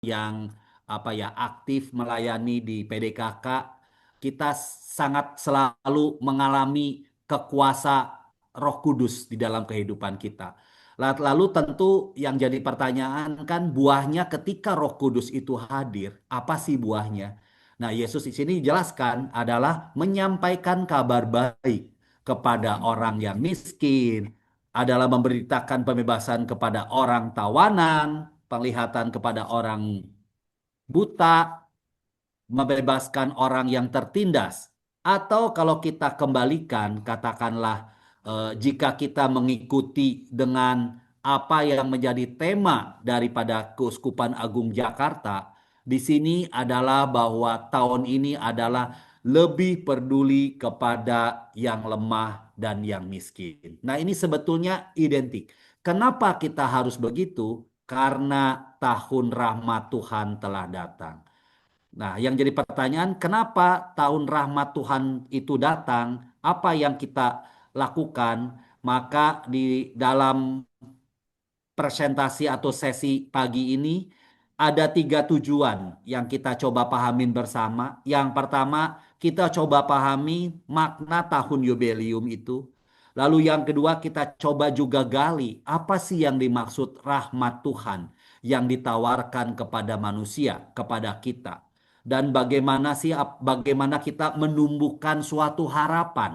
yang aktif melayani di PDKK, kita sangat selalu mengalami kekuasa Roh Kudus di dalam kehidupan kita. Lalu tentu yang jadi pertanyaan kan buahnya ketika Roh Kudus itu hadir, apa sih buahnya? Nah, Yesus di sini jelaskan adalah menyampaikan kabar baik kepada orang yang miskin, adalah memberitakan pembebasan kepada orang tawanan, penglihatan kepada orang buta, membebaskan orang yang tertindas. Atau kalau kita kembalikan, katakanlah jika kita mengikuti dengan apa yang menjadi tema daripada Keuskupan Agung Jakarta, di sini adalah bahwa tahun ini adalah lebih peduli kepada yang lemah dan yang miskin. Nah, ini sebetulnya identik. Kenapa kita harus begitu? Karena tahun rahmat Tuhan telah datang. Nah, yang jadi pertanyaan, kenapa tahun rahmat Tuhan itu datang? Apa yang kita lakukan? Maka di dalam presentasi atau sesi pagi ini ada tiga tujuan yang kita coba pahamin bersama. Yang pertama, kita coba pahami makna tahun yubelium itu. Lalu yang kedua, kita coba juga gali apa sih yang dimaksud rahmat Tuhan yang ditawarkan kepada manusia, kepada kita. Dan bagaimana kita menumbuhkan suatu harapan.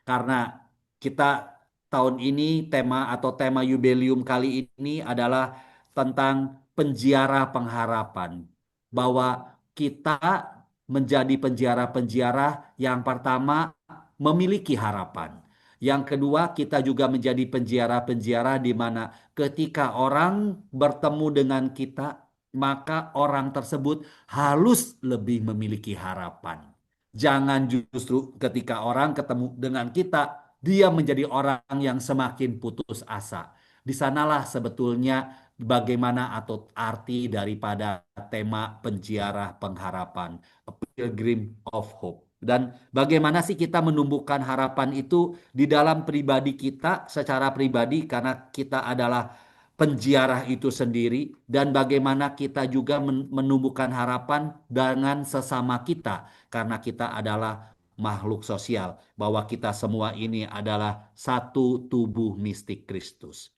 Karena kita tahun ini tema Yubelium kali ini adalah tentang penjara pengharapan. Bahwa kita menjadi penjara-penjara yang pertama memiliki harapan. Yang kedua, kita juga menjadi penjara-penjara di mana ketika orang bertemu dengan kita, maka orang tersebut harus lebih memiliki harapan. Jangan justru ketika orang ketemu dengan kita, dia menjadi orang yang semakin putus asa. Di sanalah sebetulnya bagaimana atau arti daripada tema penjara pengharapan, A Pilgrim of Hope. Dan bagaimana sih kita menumbuhkan harapan itu di dalam pribadi kita secara pribadi karena kita adalah penziarah itu sendiri dan bagaimana kita juga menumbuhkan harapan dengan sesama kita karena kita adalah makhluk sosial bahwa kita semua ini adalah satu tubuh mistik Kristus.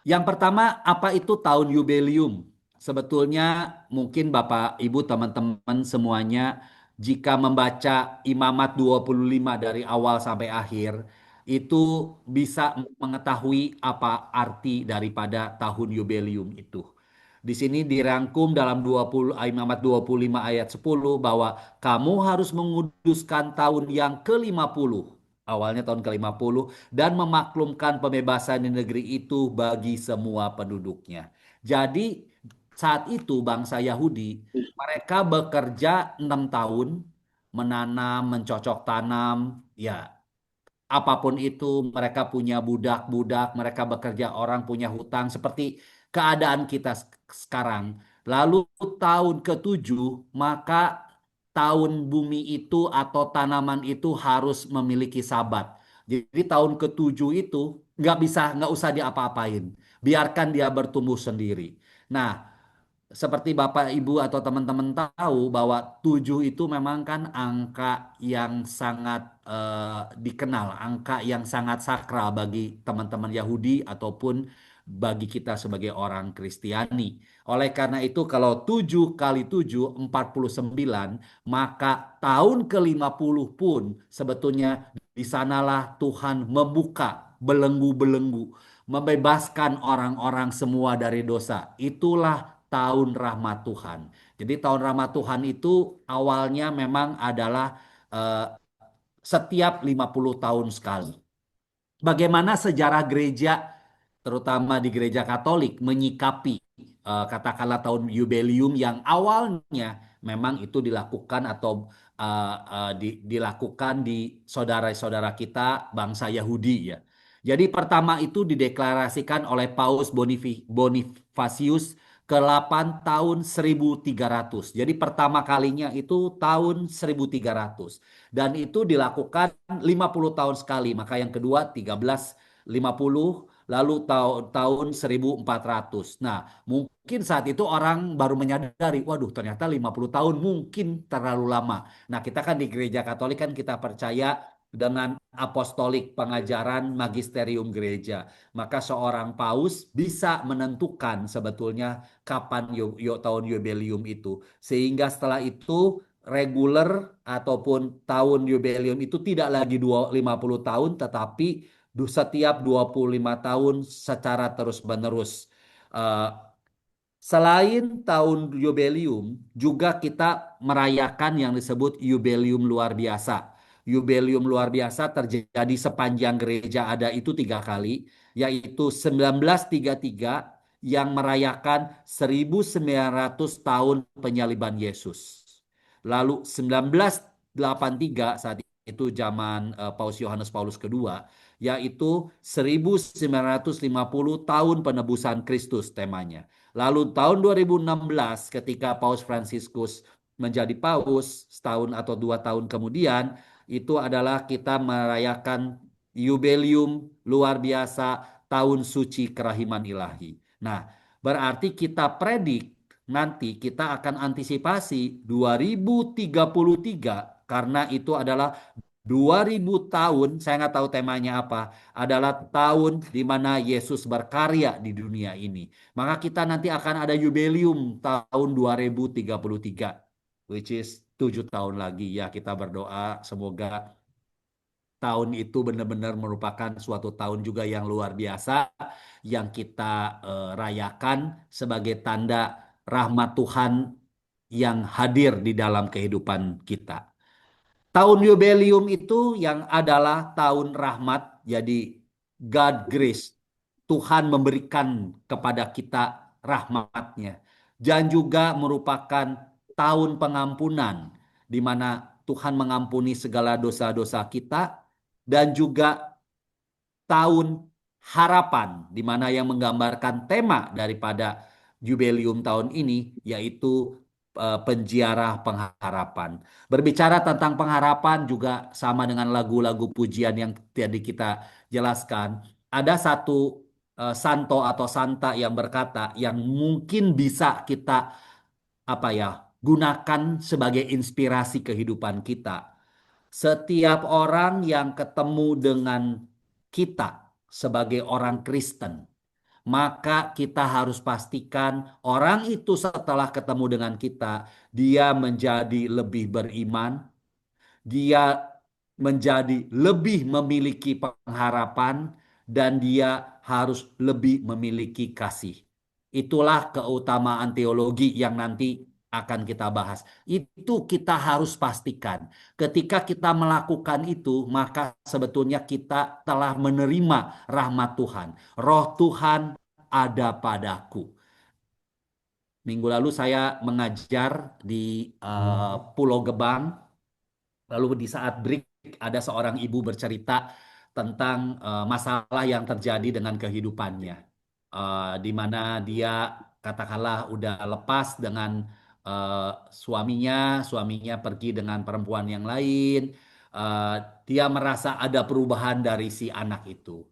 Yang pertama, apa itu tahun yubelium? Sebetulnya mungkin Bapak, Ibu, teman-teman semuanya jika membaca Imamat 25 dari awal sampai akhir itu bisa mengetahui apa arti daripada tahun yubelium itu. Di sini dirangkum dalam 20 Imamat 25 ayat 10 bahwa kamu harus menguduskan tahun yang ke-50, awalnya tahun ke-50, dan memaklumkan pembebasan di negeri itu bagi semua penduduknya. Jadi saat itu bangsa Yahudi mereka bekerja 6 tahun menanam, mencocok tanam, ya apapun itu mereka punya budak-budak, mereka bekerja orang punya hutang seperti keadaan kita sekarang. Lalu tahun ke-7 maka tahun bumi itu atau tanaman itu harus memiliki sabat. Jadi tahun ke-7 itu nggak usah diapa-apain, biarkan dia bertumbuh sendiri. Nah, seperti Bapak, Ibu, atau teman-teman tahu bahwa 7 itu memang kan angka yang sangat dikenal, angka yang sangat sakral bagi teman-teman Yahudi ataupun bagi kita sebagai orang Kristiani. Oleh karena itu kalau 7 kali 7, 49, maka tahun ke-50 pun sebetulnya di sanalah Tuhan membuka belenggu-belenggu, membebaskan orang-orang semua dari dosa. Itulah tahun rahmat Tuhan. Jadi tahun rahmat Tuhan itu awalnya memang adalah eh, setiap 50 tahun sekali. Bagaimana sejarah gereja, terutama di gereja Katolik, menyikapi katakanlah tahun yubelium yang awalnya memang itu dilakukan atau dilakukan di saudara-saudara kita bangsa Yahudi ya. Jadi pertama itu dideklarasikan oleh Paus Bonifasius ke-8 tahun 1300. Jadi pertama kalinya itu tahun 1300. Dan itu dilakukan 50 tahun sekali. Maka yang kedua 1350, lalu tahun 1400. Nah, mungkin saat itu orang baru menyadari, waduh ternyata 50 tahun mungkin terlalu lama. Nah, kita kan di gereja Katolik kan kita percaya dengan apostolik pengajaran magisterium gereja. Maka seorang paus bisa menentukan sebetulnya kapan tahun yubileum itu. Sehingga setelah itu reguler ataupun tahun jubileum itu tidak lagi 50 tahun tetapi setiap 25 tahun secara terus-menerus. Eh, Selain tahun jubileum, juga kita merayakan yang disebut jubileum luar biasa. Jubileum luar biasa terjadi sepanjang gereja ada itu 3 kali, yaitu 1933 yang merayakan 1900 tahun penyaliban Yesus. Lalu 1983 saat itu zaman Paus Yohanes Paulus kedua, yaitu 1950 tahun penebusan Kristus temanya. Lalu tahun 2016 ketika Paus Fransiskus menjadi paus setahun atau 2 tahun kemudian itu adalah kita merayakan jubileum luar biasa tahun suci kerahiman ilahi. Nah, berarti kita predik nanti kita akan antisipasi 2033 karena itu adalah 2000 tahun, saya nggak tahu temanya apa, adalah tahun di mana Yesus berkarya di dunia ini. Maka kita nanti akan ada jubileum tahun 2033, which is 7 tahun lagi. Ya, kita berdoa semoga tahun itu benar-benar merupakan suatu tahun juga yang luar biasa yang kita rayakan sebagai tanda rahmat Tuhan yang hadir di dalam kehidupan kita. Tahun jubileum itu yang adalah tahun rahmat, jadi God grace. Tuhan memberikan kepada kita rahmatnya. Dan juga merupakan tahun pengampunan, di mana Tuhan mengampuni segala dosa-dosa kita, dan juga tahun harapan, di mana yang menggambarkan tema daripada jubileum tahun ini, yaitu penziarah pengharapan. Berbicara tentang pengharapan juga sama dengan lagu-lagu pujian yang tadi kita jelaskan. Ada satu santo atau santa yang berkata yang mungkin bisa kita apa ya gunakan sebagai inspirasi kehidupan kita. Setiap orang yang ketemu dengan kita sebagai orang Kristen, maka kita harus pastikan orang itu setelah ketemu dengan kita, dia menjadi lebih beriman, dia menjadi lebih memiliki pengharapan, dan dia harus lebih memiliki kasih. Itulah keutamaan teologi yang nanti akan kita bahas. Itu kita harus pastikan. Ketika kita melakukan itu, maka sebetulnya kita telah menerima rahmat Tuhan. Roh Tuhan ada padaku. Minggu lalu saya mengajar di Pulau Gebang. Lalu di saat break ada seorang ibu bercerita tentang masalah yang terjadi dengan kehidupannya. Di mana dia katakanlah udah lepas dengan suaminya pergi dengan perempuan yang lain. Eh, Dia merasa ada perubahan dari si anak itu.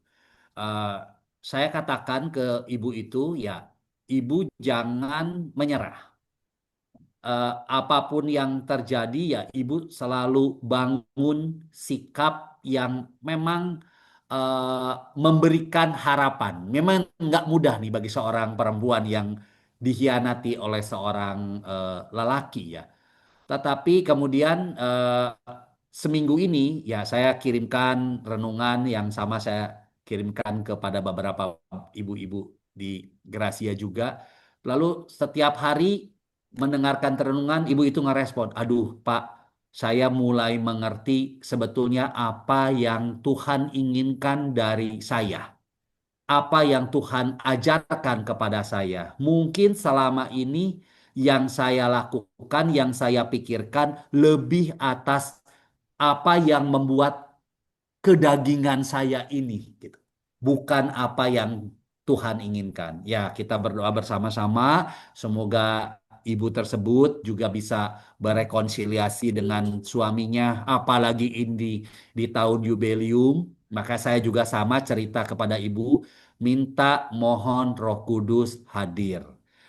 Eh, saya katakan ke ibu itu, ya, ibu jangan menyerah, apapun yang terjadi ya ibu selalu bangun sikap yang memang eh, memberikan harapan. Memang nggak mudah nih bagi seorang perempuan yang dikhianati oleh seorang lelaki ya. Tetapi kemudian seminggu ini ya saya kirimkan renungan yang sama saya kirimkan kepada beberapa ibu-ibu di Gracia juga. Lalu setiap hari mendengarkan renungan, ibu itu ngerespon, aduh Pak, saya mulai mengerti sebetulnya apa yang Tuhan inginkan dari saya, apa yang Tuhan ajarkan kepada saya. Mungkin selama ini yang saya lakukan, yang saya pikirkan lebih atas apa yang membuat kedagingan saya ini, gitu. Bukan apa yang Tuhan inginkan. Ya, kita berdoa bersama-sama, semoga ibu tersebut juga bisa berekonsiliasi dengan suaminya, apalagi ini di tahun jubileum. Maka saya juga sama cerita kepada ibu, minta mohon Roh Kudus hadir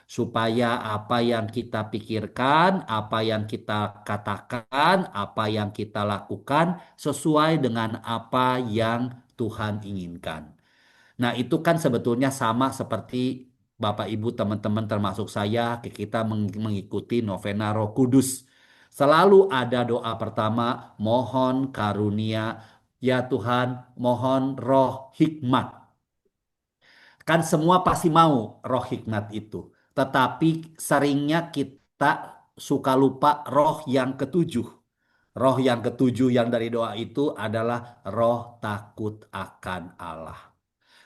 supaya apa yang kita pikirkan, apa yang kita katakan, apa yang kita lakukan sesuai dengan apa yang Tuhan inginkan. Nah, itu kan sebetulnya sama seperti Bapak Ibu teman-teman termasuk saya kita mengikuti novena Roh Kudus. Selalu ada doa pertama, mohon karunia ya Tuhan, mohon roh hikmat. Kan semua pasti mau roh hikmat itu. Tetapi seringnya kita suka lupa roh yang ketujuh. Roh yang ketujuh yang dari doa itu adalah roh takut akan Allah.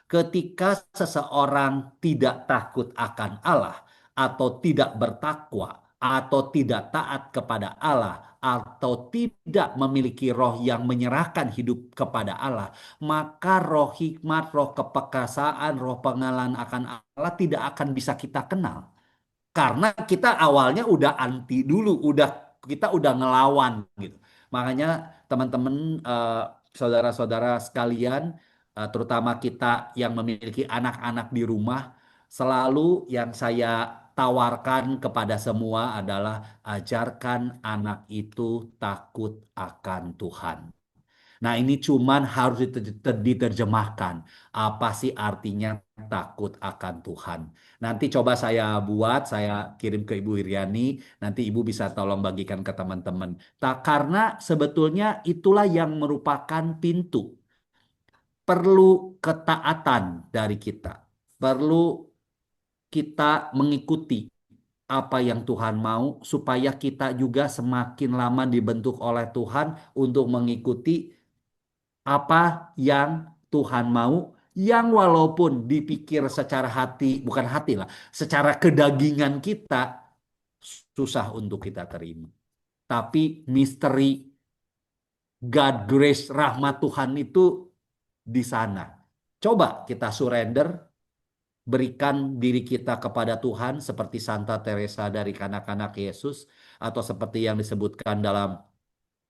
Ketika seseorang tidak takut akan Allah atau tidak bertakwa atau tidak taat kepada Allah atau tidak memiliki roh yang menyerahkan hidup kepada Allah, maka roh hikmat, roh kepekasaan, roh pengenalan akan Allah tidak akan bisa kita kenal. Karena kita awalnya udah anti dulu, kita udah ngelawan gitu. Makanya teman-teman, saudara-saudara sekalian, terutama kita yang memiliki anak-anak di rumah, selalu yang saya tawarkan kepada semua adalah ajarkan anak itu takut akan Tuhan. Nah, ini cuman harus diterjemahkan. Apa sih artinya takut akan Tuhan? Nanti coba saya buat, saya kirim ke Ibu Iriani, nanti Ibu bisa tolong bagikan ke teman-teman. Tak karena sebetulnya itulah yang merupakan pintu. Perlu ketaatan dari kita. Perlu kita mengikuti apa yang Tuhan mau supaya kita juga semakin lama dibentuk oleh Tuhan untuk mengikuti apa yang Tuhan mau, yang walaupun dipikir secara hati, bukan hati lah, secara kedagingan kita susah untuk kita terima. Tapi misteri God grace rahmat Tuhan itu di sana. Coba kita surrender, berikan diri kita kepada Tuhan seperti Santa Teresa dari kanak-kanak Yesus atau seperti yang disebutkan dalam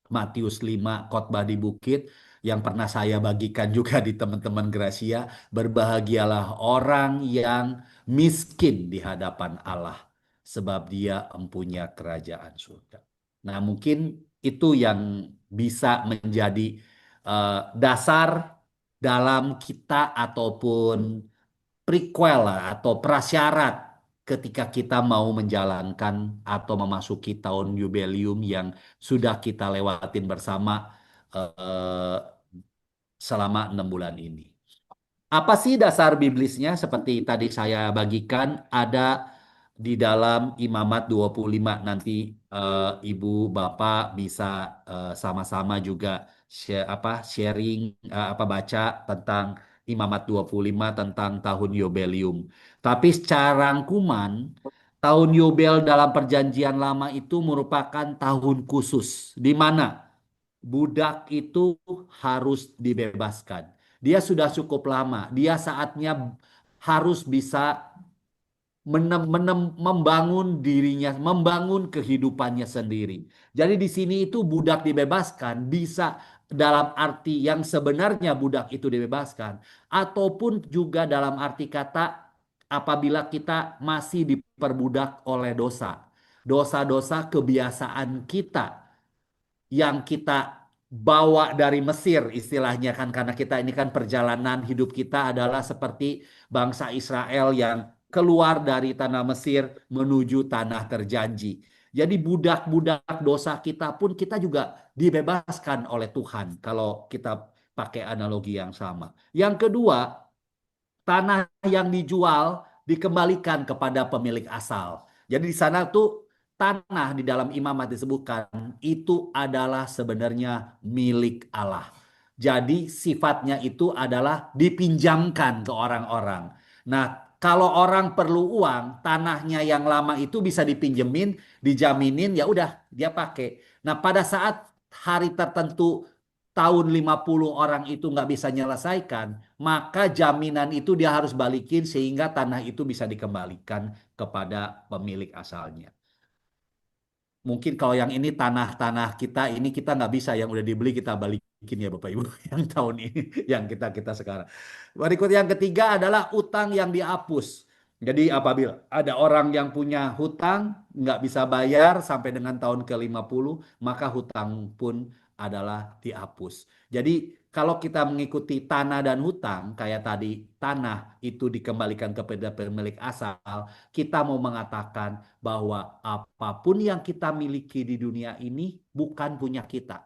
Matius 5 khotbah di bukit yang pernah saya bagikan juga di teman-teman Gracia, berbahagialah orang yang miskin di hadapan Allah sebab dia empunya kerajaan surga. Nah, mungkin itu yang bisa menjadi dasar dalam kita ataupun prequel lah, atau prasyarat ketika kita mau menjalankan atau memasuki tahun jubileum yang sudah kita lewatin bersama eh, selama 6 bulan ini. Apa sih dasar biblisnya? Seperti tadi saya bagikan ada di dalam Imamat 25. Nanti Ibu Bapak bisa sama-sama juga sharing, baca tentang Imamat 25 tentang tahun Yobelium. Tapi secara rangkuman tahun Yobel dalam perjanjian lama itu merupakan tahun khusus di mana budak itu harus dibebaskan. Dia sudah cukup lama. Dia saatnya harus bisa membangun dirinya, membangun kehidupannya sendiri. Jadi di sini itu budak dibebaskan bisa dalam arti yang sebenarnya budak itu dibebaskan, ataupun juga dalam arti kata apabila kita masih diperbudak oleh dosa. Dosa-dosa kebiasaan kita yang kita bawa dari Mesir istilahnya kan, karena kita ini kan perjalanan hidup kita adalah seperti bangsa Israel yang keluar dari tanah Mesir menuju tanah terjanji. Jadi budak-budak dosa kita pun kita juga dibebaskan oleh Tuhan kalau kita pakai analogi yang sama. Yang kedua, tanah yang dijual dikembalikan kepada pemilik asal. Jadi di sana tuh tanah di dalam imamat disebutkan itu adalah sebenarnya milik Allah. Jadi sifatnya itu adalah dipinjamkan ke orang-orang. Nah, kalau orang perlu uang, tanahnya yang lama itu bisa dipinjemin, dijaminin, ya udah dia pakai. Nah, pada saat hari tertentu tahun 50 orang itu nggak bisa menyelesaikan, maka jaminan itu dia harus balikin sehingga tanah itu bisa dikembalikan kepada pemilik asalnya. Mungkin kalau yang ini tanah-tanah kita ini kita nggak bisa yang udah dibeli kita balikin ya Bapak Ibu yang tahun ini yang kita kita sekarang. Berikut yang ketiga adalah utang yang dihapus. Jadi apabila ada orang yang punya hutang nggak bisa bayar sampai dengan tahun ke-50 maka hutang pun adalah dihapus. Jadi kalau kita mengikuti tanah dan hutang kayak tadi tanah itu dikembalikan kepada pemilik asal, kita mau mengatakan bahwa apapun yang kita miliki di dunia ini bukan punya kita.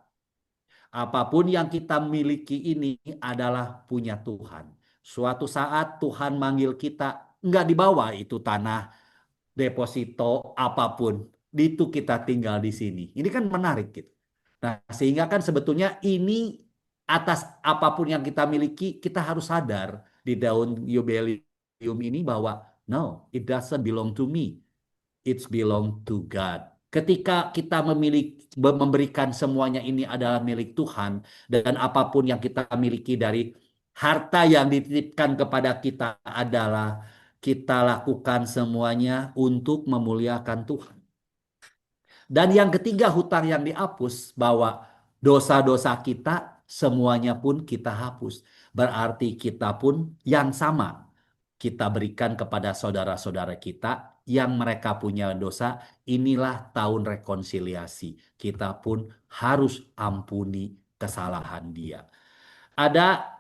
Apapun yang kita miliki ini adalah punya Tuhan. Suatu saat Tuhan manggil kita, nggak dibawa itu tanah, deposito, apapun. Itu kita tinggal di sini. Ini kan menarik gitu. Nah, sehingga kan sebetulnya ini atas apapun yang kita miliki, kita harus sadar di daun Yubelium ini bahwa no, it doesn't belong to me. It's belong to God. Ketika kita memberikan semuanya ini adalah milik Tuhan dan apapun yang kita miliki dari harta yang dititipkan kepada kita adalah kita lakukan semuanya untuk memuliakan Tuhan. Dan yang ketiga hutang yang dihapus bahwa dosa-dosa kita semuanya pun kita hapus. Berarti kita pun yang sama kita berikan kepada saudara-saudara kita yang mereka punya dosa. Inilah tahun rekonsiliasi. Kita pun harus ampuni kesalahan dia. Ada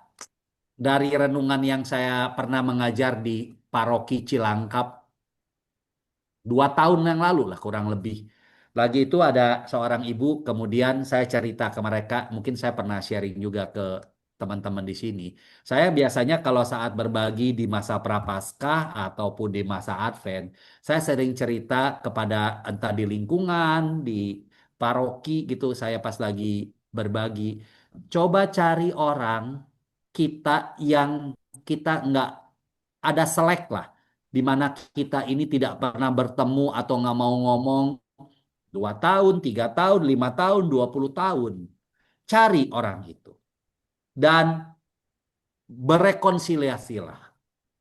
dari renungan yang saya pernah mengajar di Paroki Cilangkap 2 tahun yang lalu lah kurang lebih. Lagi itu ada seorang ibu, kemudian saya cerita ke mereka, mungkin saya pernah sharing juga ke teman-teman di sini. Saya biasanya kalau saat berbagi di masa Prapaskah ataupun di masa Advent, saya sering cerita kepada entah di lingkungan, di paroki gitu, saya pas lagi berbagi, coba cari orang kita yang kita nggak ada selek lah di mana kita ini tidak pernah bertemu atau nggak mau ngomong 2 tahun, 3 tahun, 5 tahun, 20 tahun. Cari orang itu dan berekonsiliasilah.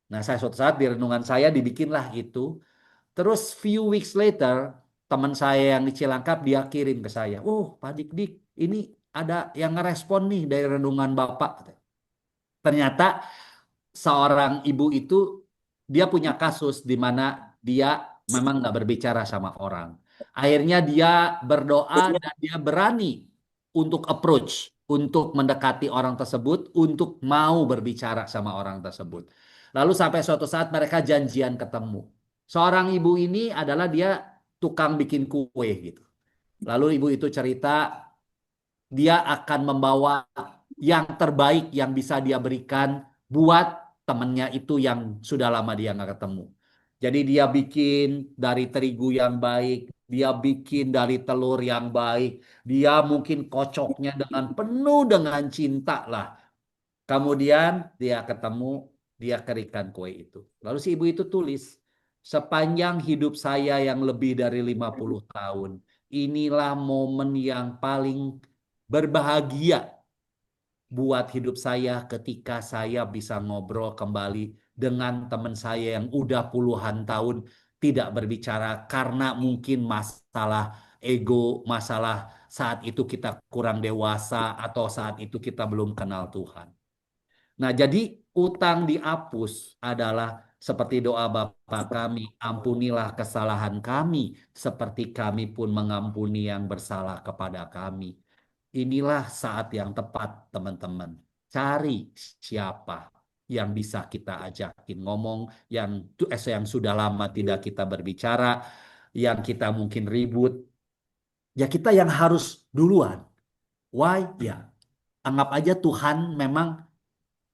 Nah, saya suatu saat di renungan saya dibikinlah itu. Terus few weeks later, teman saya yang di Cilangkap dia kirim ke saya, "Oh, Pak Dik, ini ada yang ngerespon nih dari renungan Bapak." Ternyata seorang ibu itu dia punya kasus di mana dia memang nggak berbicara sama orang. Akhirnya dia berdoa dan dia berani untuk approach, untuk mendekati orang tersebut, untuk mau berbicara sama orang tersebut. Lalu sampai suatu saat mereka janjian ketemu. Seorang ibu ini adalah dia tukang bikin kue gitu. Lalu ibu itu cerita dia akan membawa yang terbaik yang bisa dia berikan buat temennya itu yang sudah lama dia nggak ketemu. Jadi dia bikin dari terigu yang baik, dia bikin dari telur yang baik, dia mungkin kocoknya dengan penuh dengan cinta lah. Kemudian dia ketemu, dia keringkan kue itu. Lalu si ibu itu tulis, sepanjang hidup saya yang lebih dari 50 tahun, inilah momen yang paling berbahagia buat hidup saya ketika saya bisa ngobrol kembali dengan teman saya yang udah puluhan tahun tidak berbicara karena mungkin masalah ego, masalah saat itu kita kurang dewasa atau saat itu kita belum kenal Tuhan. Nah, jadi utang dihapus adalah seperti doa Bapa kami, ampunilah kesalahan kami, seperti kami pun mengampuni yang bersalah kepada kami. Inilah saat yang tepat, teman-teman. Cari siapa yang bisa kita ajakin ngomong, yang sudah lama tidak kita berbicara, yang kita mungkin ribut, ya kita yang harus duluan. Why? Ya, anggap aja Tuhan memang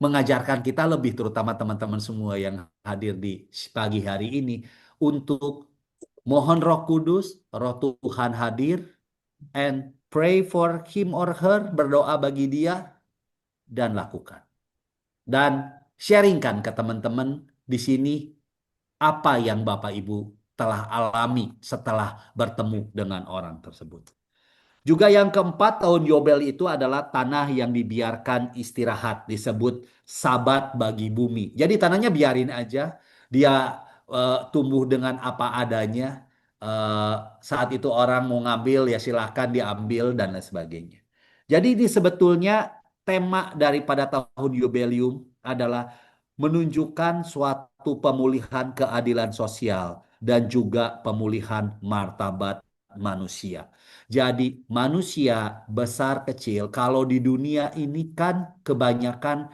mengajarkan kita lebih, terutama teman-teman semua yang hadir di pagi hari ini, untuk mohon Roh Kudus, Roh Tuhan hadir, and pray for him or her, berdoa bagi dia, dan lakukan. Dan sharingkan ke teman-teman di sini apa yang Bapak Ibu telah alami setelah bertemu dengan orang tersebut. Juga yang keempat, tahun Yobel itu adalah tanah yang dibiarkan istirahat, disebut sabat bagi bumi. Jadi tanahnya biarin aja, dia tumbuh dengan apa adanya. eh, saat itu orang mau ngambil ya silahkan diambil dan lain sebagainya. Jadi ini sebetulnya tema daripada tahun Yubelium adalah menunjukkan suatu pemulihan keadilan sosial dan juga pemulihan martabat manusia. Jadi manusia besar kecil kalau di dunia ini kan kebanyakan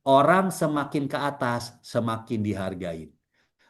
orang semakin ke atas semakin dihargai.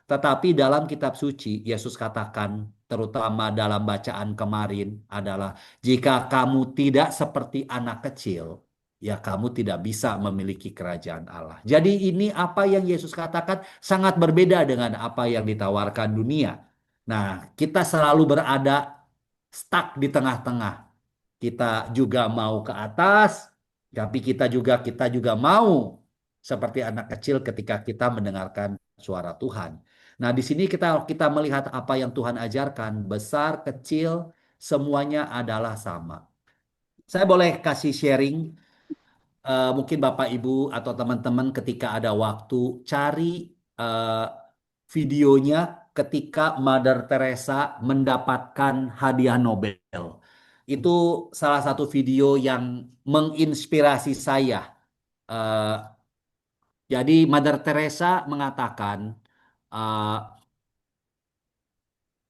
Tetapi dalam kitab suci, Yesus katakan, terutama dalam bacaan kemarin, adalah jika kamu tidak seperti anak kecil, ya kamu tidak bisa memiliki kerajaan Allah. Jadi ini apa yang Yesus katakan sangat berbeda dengan apa yang ditawarkan dunia. Nah, kita selalu berada stuck di tengah-tengah. Kita juga mau ke atas, tapi kita juga mau seperti anak kecil ketika kita mendengarkan suara Tuhan. Nah, di sini kita kita melihat apa yang Tuhan ajarkan, besar, kecil, semuanya adalah sama. Saya boleh kasih sharing, mungkin Bapak Ibu atau teman-teman ketika ada waktu cari eh, videonya ketika Mother Teresa mendapatkan hadiah Nobel. Itu salah satu video yang menginspirasi saya. Eh, jadi Mother Teresa mengatakan, eh,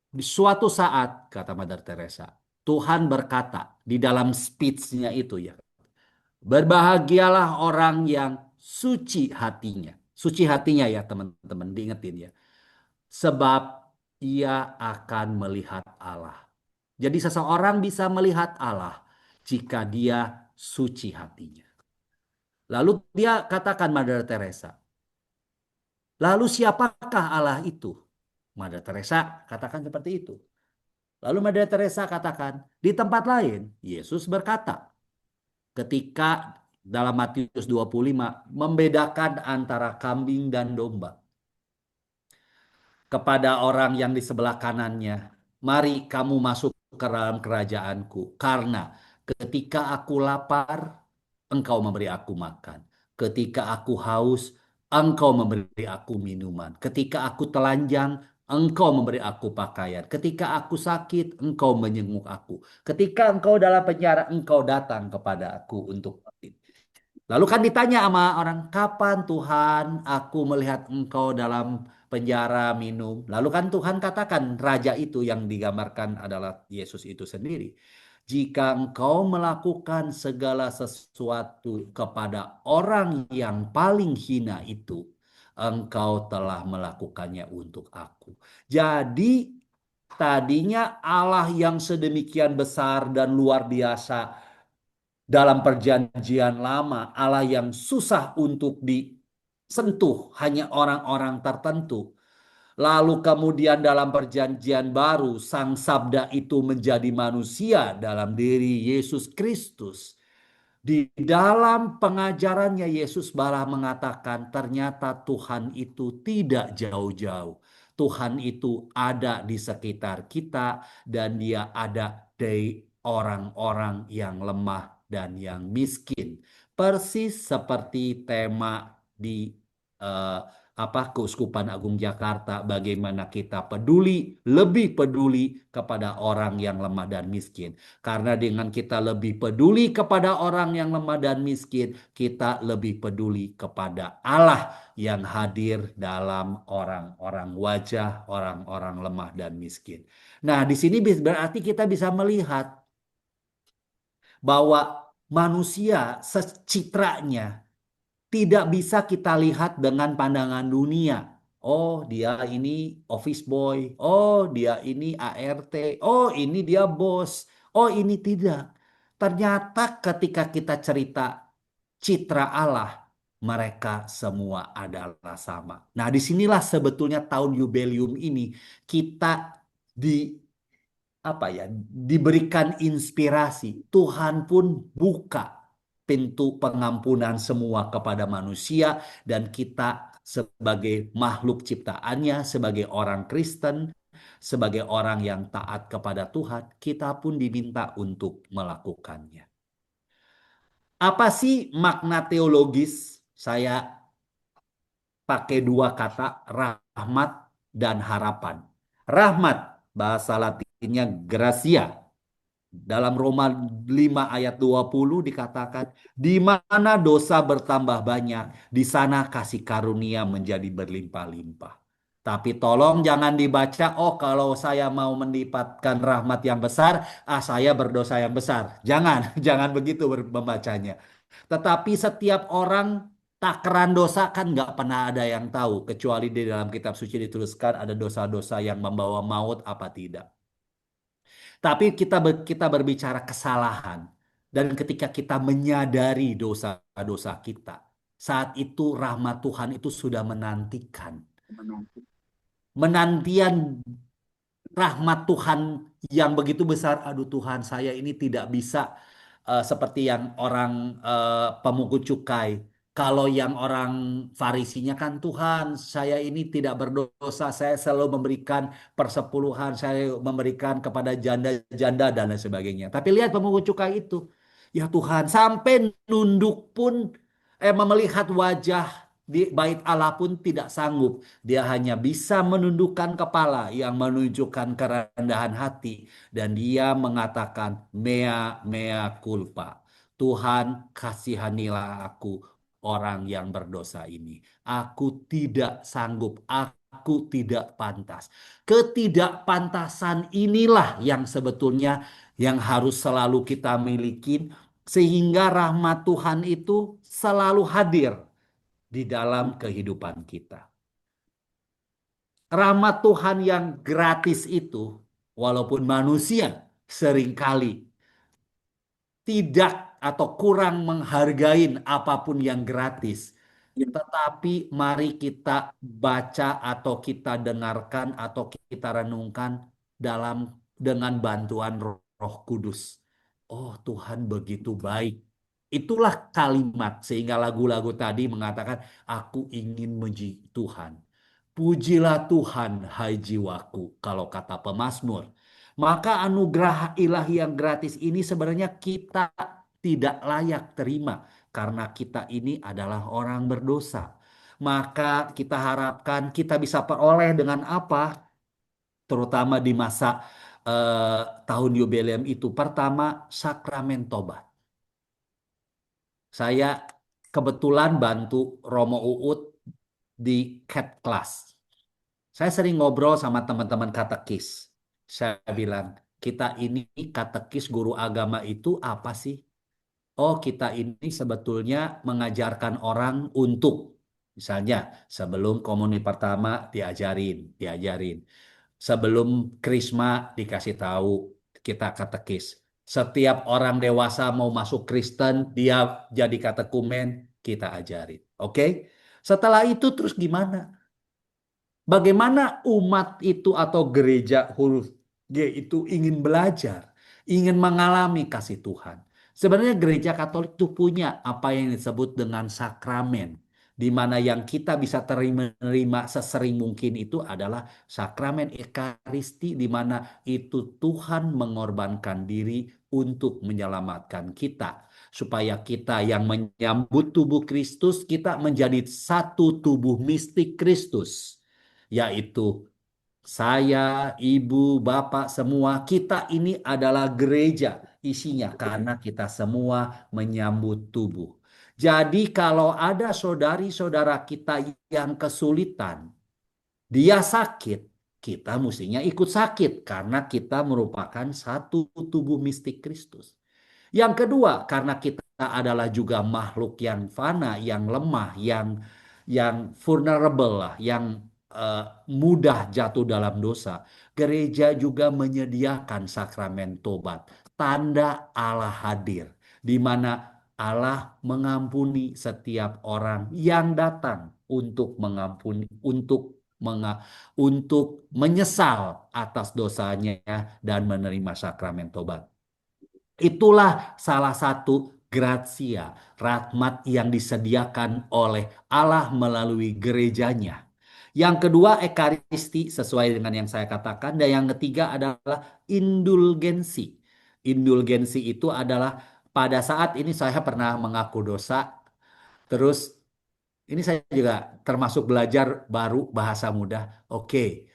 di suatu saat, kata Mother Teresa, Tuhan berkata di dalam speech-nya itu ya, berbahagialah orang yang suci hatinya. Suci hatinya ya teman-teman, diingetin ya. Sebab ia akan melihat Allah. Jadi seseorang bisa melihat Allah jika dia suci hatinya. Lalu dia katakan Mother Teresa, lalu siapakah Allah itu? Mother Teresa katakan seperti itu. Lalu Mother Teresa katakan, di tempat lain, Yesus berkata, ketika dalam Matius 25, membedakan antara kambing dan domba kepada orang yang di sebelah kanannya, mari kamu masuk ke dalam kerajaanku, karena ketika aku lapar, engkau memberi aku makan. Ketika aku haus, engkau memberi aku minuman. Ketika aku telanjang, engkau memberi aku pakaian. Ketika aku sakit, engkau menyenguk aku. Ketika engkau dalam penjara, engkau datang kepada aku untuk. Lalu kan ditanya sama orang, kapan Tuhan aku melihat engkau dalam penjara minum? Lalu kan Tuhan katakan, raja itu yang digambarkan adalah Yesus itu sendiri. Jika engkau melakukan segala sesuatu kepada orang yang paling hina itu, engkau telah melakukannya untuk aku. Jadi tadinya Allah yang sedemikian besar dan luar biasa dalam perjanjian lama, Allah yang susah untuk disentuh hanya orang-orang tertentu. Lalu kemudian dalam perjanjian baru, Sang Sabda itu menjadi manusia dalam diri Yesus Kristus. Di dalam pengajarannya Yesus malah mengatakan ternyata Tuhan itu tidak jauh-jauh. Tuhan itu ada di sekitar kita dan dia ada di orang-orang yang lemah dan yang miskin. Persis seperti tema di eh, Keuskupan Agung Jakarta, bagaimana kita peduli, lebih peduli kepada orang yang lemah dan miskin. Karena dengan kita lebih peduli kepada orang yang lemah dan miskin, kita lebih peduli kepada Allah yang hadir dalam orang-orang wajah, orang-orang lemah dan miskin. Nah, di sini berarti kita bisa melihat bahwa manusia secitranya tidak bisa kita lihat dengan pandangan dunia. Oh, dia ini office boy. Oh, dia ini ART. Oh, ini dia bos. Oh, ini tidak. Ternyata ketika kita cerita citra Allah, mereka semua adalah sama. Nah, disinilah sebetulnya tahun Yubelium ini kita di diberikan inspirasi. Tuhan pun buka pintu pengampunan semua kepada manusia dan kita sebagai makhluk ciptaannya, sebagai orang Kristen, sebagai orang yang taat kepada Tuhan, kita pun diminta untuk melakukannya. Apa sih makna teologis? Saya pakai dua kata, rahmat dan harapan. Rahmat. Bahasa Latinnya gracia. Dalam Roma 5 ayat 20 dikatakan, di mana dosa bertambah banyak, di sana kasih karunia menjadi berlimpah-limpah. Tapi tolong jangan dibaca, oh kalau saya mau mendapatkan rahmat yang besar, saya berdosa yang besar. Jangan, jangan begitu membacanya. Tetapi setiap orang takaran dosa kan nggak pernah ada yang tahu, kecuali di dalam kitab suci dituliskan ada dosa-dosa yang membawa maut apa tidak. Tapi kita berbicara kesalahan dan ketika kita menyadari dosa-dosa kita, saat itu rahmat Tuhan itu sudah menantikan. Menantian rahmat Tuhan yang begitu besar. Aduh Tuhan, saya ini tidak bisa seperti yang orang pemungut cukai. Kalau yang orang Farisinya kan Tuhan, saya ini tidak berdosa, saya selalu memberikan persepuluhan, saya memberikan kepada janda-janda dan lain sebagainya. Tapi lihat pemungut cukai itu, ya Tuhan, sampai nunduk pun, melihat wajah di bait Allah pun tidak sanggup. Dia hanya bisa menundukkan kepala yang menunjukkan kerendahan hati dan dia mengatakan mea mea culpa. Tuhan kasihanilah aku orang yang berdosa ini. Aku tidak sanggup, aku tidak pantas. Ketidakpantasan inilah yang sebetulnya yang harus selalu kita miliki sehingga rahmat Tuhan itu selalu hadir di dalam kehidupan kita. Rahmat Tuhan yang gratis itu, walaupun manusia seringkali tidak atau kurang menghargai apapun yang gratis, tetapi mari kita baca atau kita dengarkan atau kita renungkan dalam dengan bantuan Roh Kudus. Oh, Tuhan begitu baik. Itulah kalimat sehingga lagu-lagu tadi mengatakan aku ingin memuji Tuhan. Pujilah Tuhan, hai jiwaku, kalau kata pemazmur. Maka anugerah ilahi yang gratis ini sebenarnya kita tidak layak terima karena kita ini adalah orang berdosa. Maka kita harapkan kita bisa peroleh dengan apa? Terutama di masa tahun jubileum itu. Pertama, sakramen tobat. Saya kebetulan bantu Romo Uut di CAT class. Saya sering ngobrol sama teman-teman katekis. Saya bilang, kita ini katekis guru agama itu apa sih? Oh, kita ini sebetulnya mengajarkan orang untuk, misalnya, sebelum komuni pertama diajarin. Sebelum krisma dikasih tahu, kita katekis. Setiap orang dewasa mau masuk Kristen, dia jadi katekumen, kita ajarin. Oke? Setelah itu terus gimana? Bagaimana umat itu atau gereja huruf G itu ingin belajar, ingin mengalami kasih Tuhan. Sebenarnya gereja Katolik itu punya apa yang disebut dengan sakramen, di mana yang kita bisa terima sesering mungkin itu adalah sakramen Ekaristi, di mana itu Tuhan mengorbankan diri untuk menyelamatkan kita, supaya kita yang menyambut tubuh Kristus, kita menjadi satu tubuh mistik Kristus, yaitu saya, ibu, bapak, semua kita ini adalah gereja isinya karena kita semua menyambut tubuh. Jadi kalau ada saudari-saudara kita yang kesulitan, dia sakit, kita mestinya ikut sakit karena kita merupakan satu tubuh mistik Kristus. Yang kedua, karena kita adalah juga makhluk yang fana, yang lemah, yang vulnerable lah, yang eh, mudah jatuh dalam dosa. Gereja juga menyediakan sakramen tobat, tanda Allah hadir, di mana Allah mengampuni setiap orang yang datang untuk mengampuni, untuk menyesal atas dosanya dan menerima sakramen tobat. Itulah salah satu gratia, rahmat yang disediakan oleh Allah melalui gerejanya. Yang kedua, ekaristi sesuai dengan yang saya katakan. Dan yang ketiga adalah indulgensi. Indulgensi itu adalah pada saat ini saya pernah mengaku dosa. Terus ini saya juga termasuk belajar baru bahasa mudah. Oke,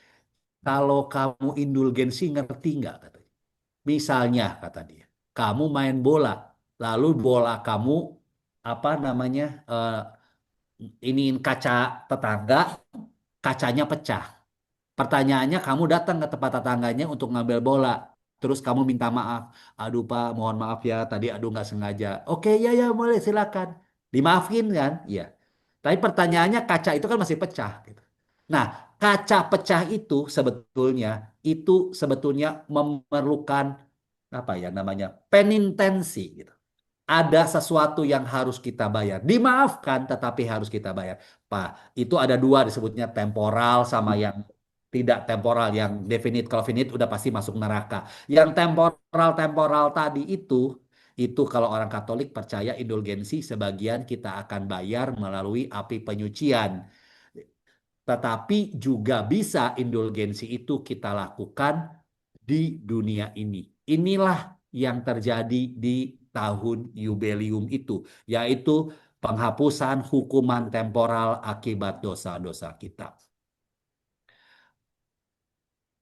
kalau kamu indulgensi ngerti nggak katanya. Misalnya kata dia, kamu main bola, lalu bola kamu apa namanya iniin kaca tetangga, kacanya pecah. Pertanyaannya kamu datang ke tempat tetangganya untuk ngambil bola. Terus kamu minta maaf. Aduh Pak, mohon maaf ya. Tadi aduh nggak sengaja. Oke, ya ya boleh silakan. Dimaafin kan? Iya. Tapi pertanyaannya kaca itu kan masih pecah gitu. Nah, kaca pecah itu sebetulnya memerlukan apa ya namanya? Penintensi gitu. Ada sesuatu yang harus kita bayar. Dimaafkan tetapi harus kita bayar. Pak, itu ada dua disebutnya temporal sama yang tidak temporal. Yang definite kalau finite udah pasti masuk neraka. Yang temporal tadi itu kalau orang Katolik percaya indulgensi sebagian kita akan bayar melalui api penyucian. Tetapi juga bisa indulgensi itu kita lakukan di dunia ini. Inilah yang terjadi di tahun Yubelium itu, yaitu penghapusan hukuman temporal akibat dosa-dosa kita.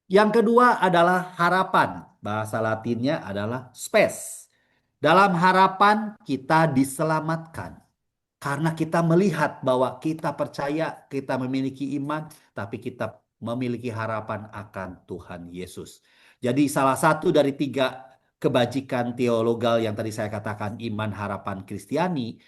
Yang kedua adalah harapan. Bahasa Latinnya adalah spes. Dalam harapan kita diselamatkan. Karena kita melihat bahwa kita percaya, kita memiliki iman, tapi kita memiliki harapan akan Tuhan Yesus. Jadi salah satu dari tiga kebajikan teologal yang tadi saya katakan iman, harapan, Kristiani,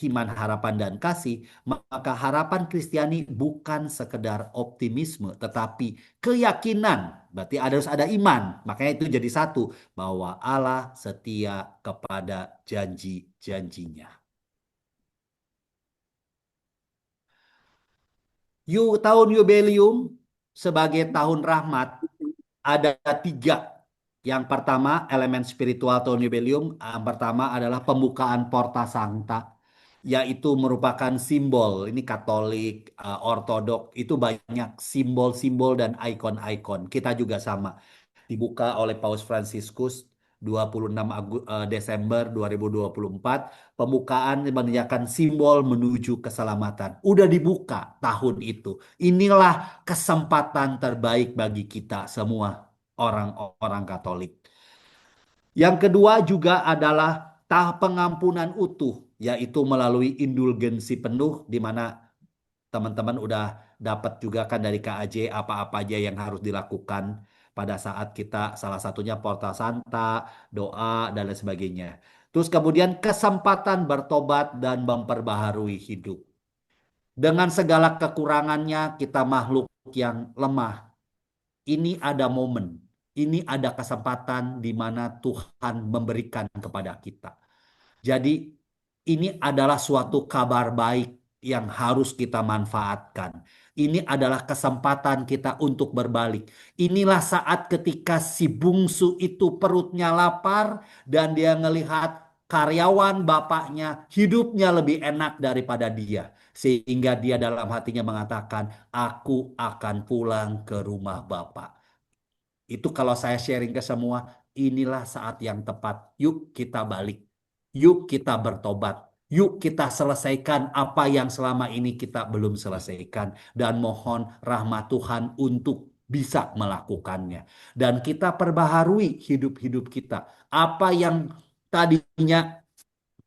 iman, harapan, dan kasih, maka harapan Kristiani bukan sekedar optimisme, tetapi keyakinan. Berarti harus ada iman. Makanya itu jadi satu, bahwa Allah setia kepada janji-janjinya. Tahun Yubelium sebagai tahun rahmat ada tiga. Yang pertama elemen spiritual tahun Yubelium. Yang pertama adalah pembukaan Porta Sancta, yaitu merupakan simbol. Ini Katolik, Ortodok itu banyak simbol-simbol dan ikon-ikon. Kita juga sama. Dibuka oleh Paus Fransiskus 26 Desember 2024. Pembukaan menandakan simbol menuju keselamatan. Udah dibuka tahun itu. Inilah kesempatan terbaik bagi kita semua orang-orang Katolik. Yang kedua juga adalah tahap pengampunan utuh, yaitu melalui indulgensi penuh, di mana teman-teman udah dapat juga kan dari KAJ apa-apa aja yang harus dilakukan pada saat kita salah satunya Porta Santa, doa dan lain sebagainya. Terus kemudian kesempatan bertobat dan memperbaharui hidup. Dengan segala kekurangannya kita makhluk yang lemah. Ini ada momen, ini ada kesempatan di mana Tuhan memberikan kepada kita. Jadi ini adalah suatu kabar baik yang harus kita manfaatkan. Ini adalah kesempatan kita untuk berbalik. Inilah saat ketika si bungsu itu perutnya lapar dan dia ngelihat karyawan bapaknya hidupnya lebih enak daripada dia. Sehingga dia dalam hatinya mengatakan, aku akan pulang ke rumah bapak. Itu kalau saya sharing ke semua, inilah saat yang tepat. Yuk kita balik. Yuk kita bertobat. Yuk kita selesaikan apa yang selama ini kita belum selesaikan. Dan mohon rahmat Tuhan untuk bisa melakukannya. Dan kita perbaharui hidup-hidup kita. Apa yang tadinya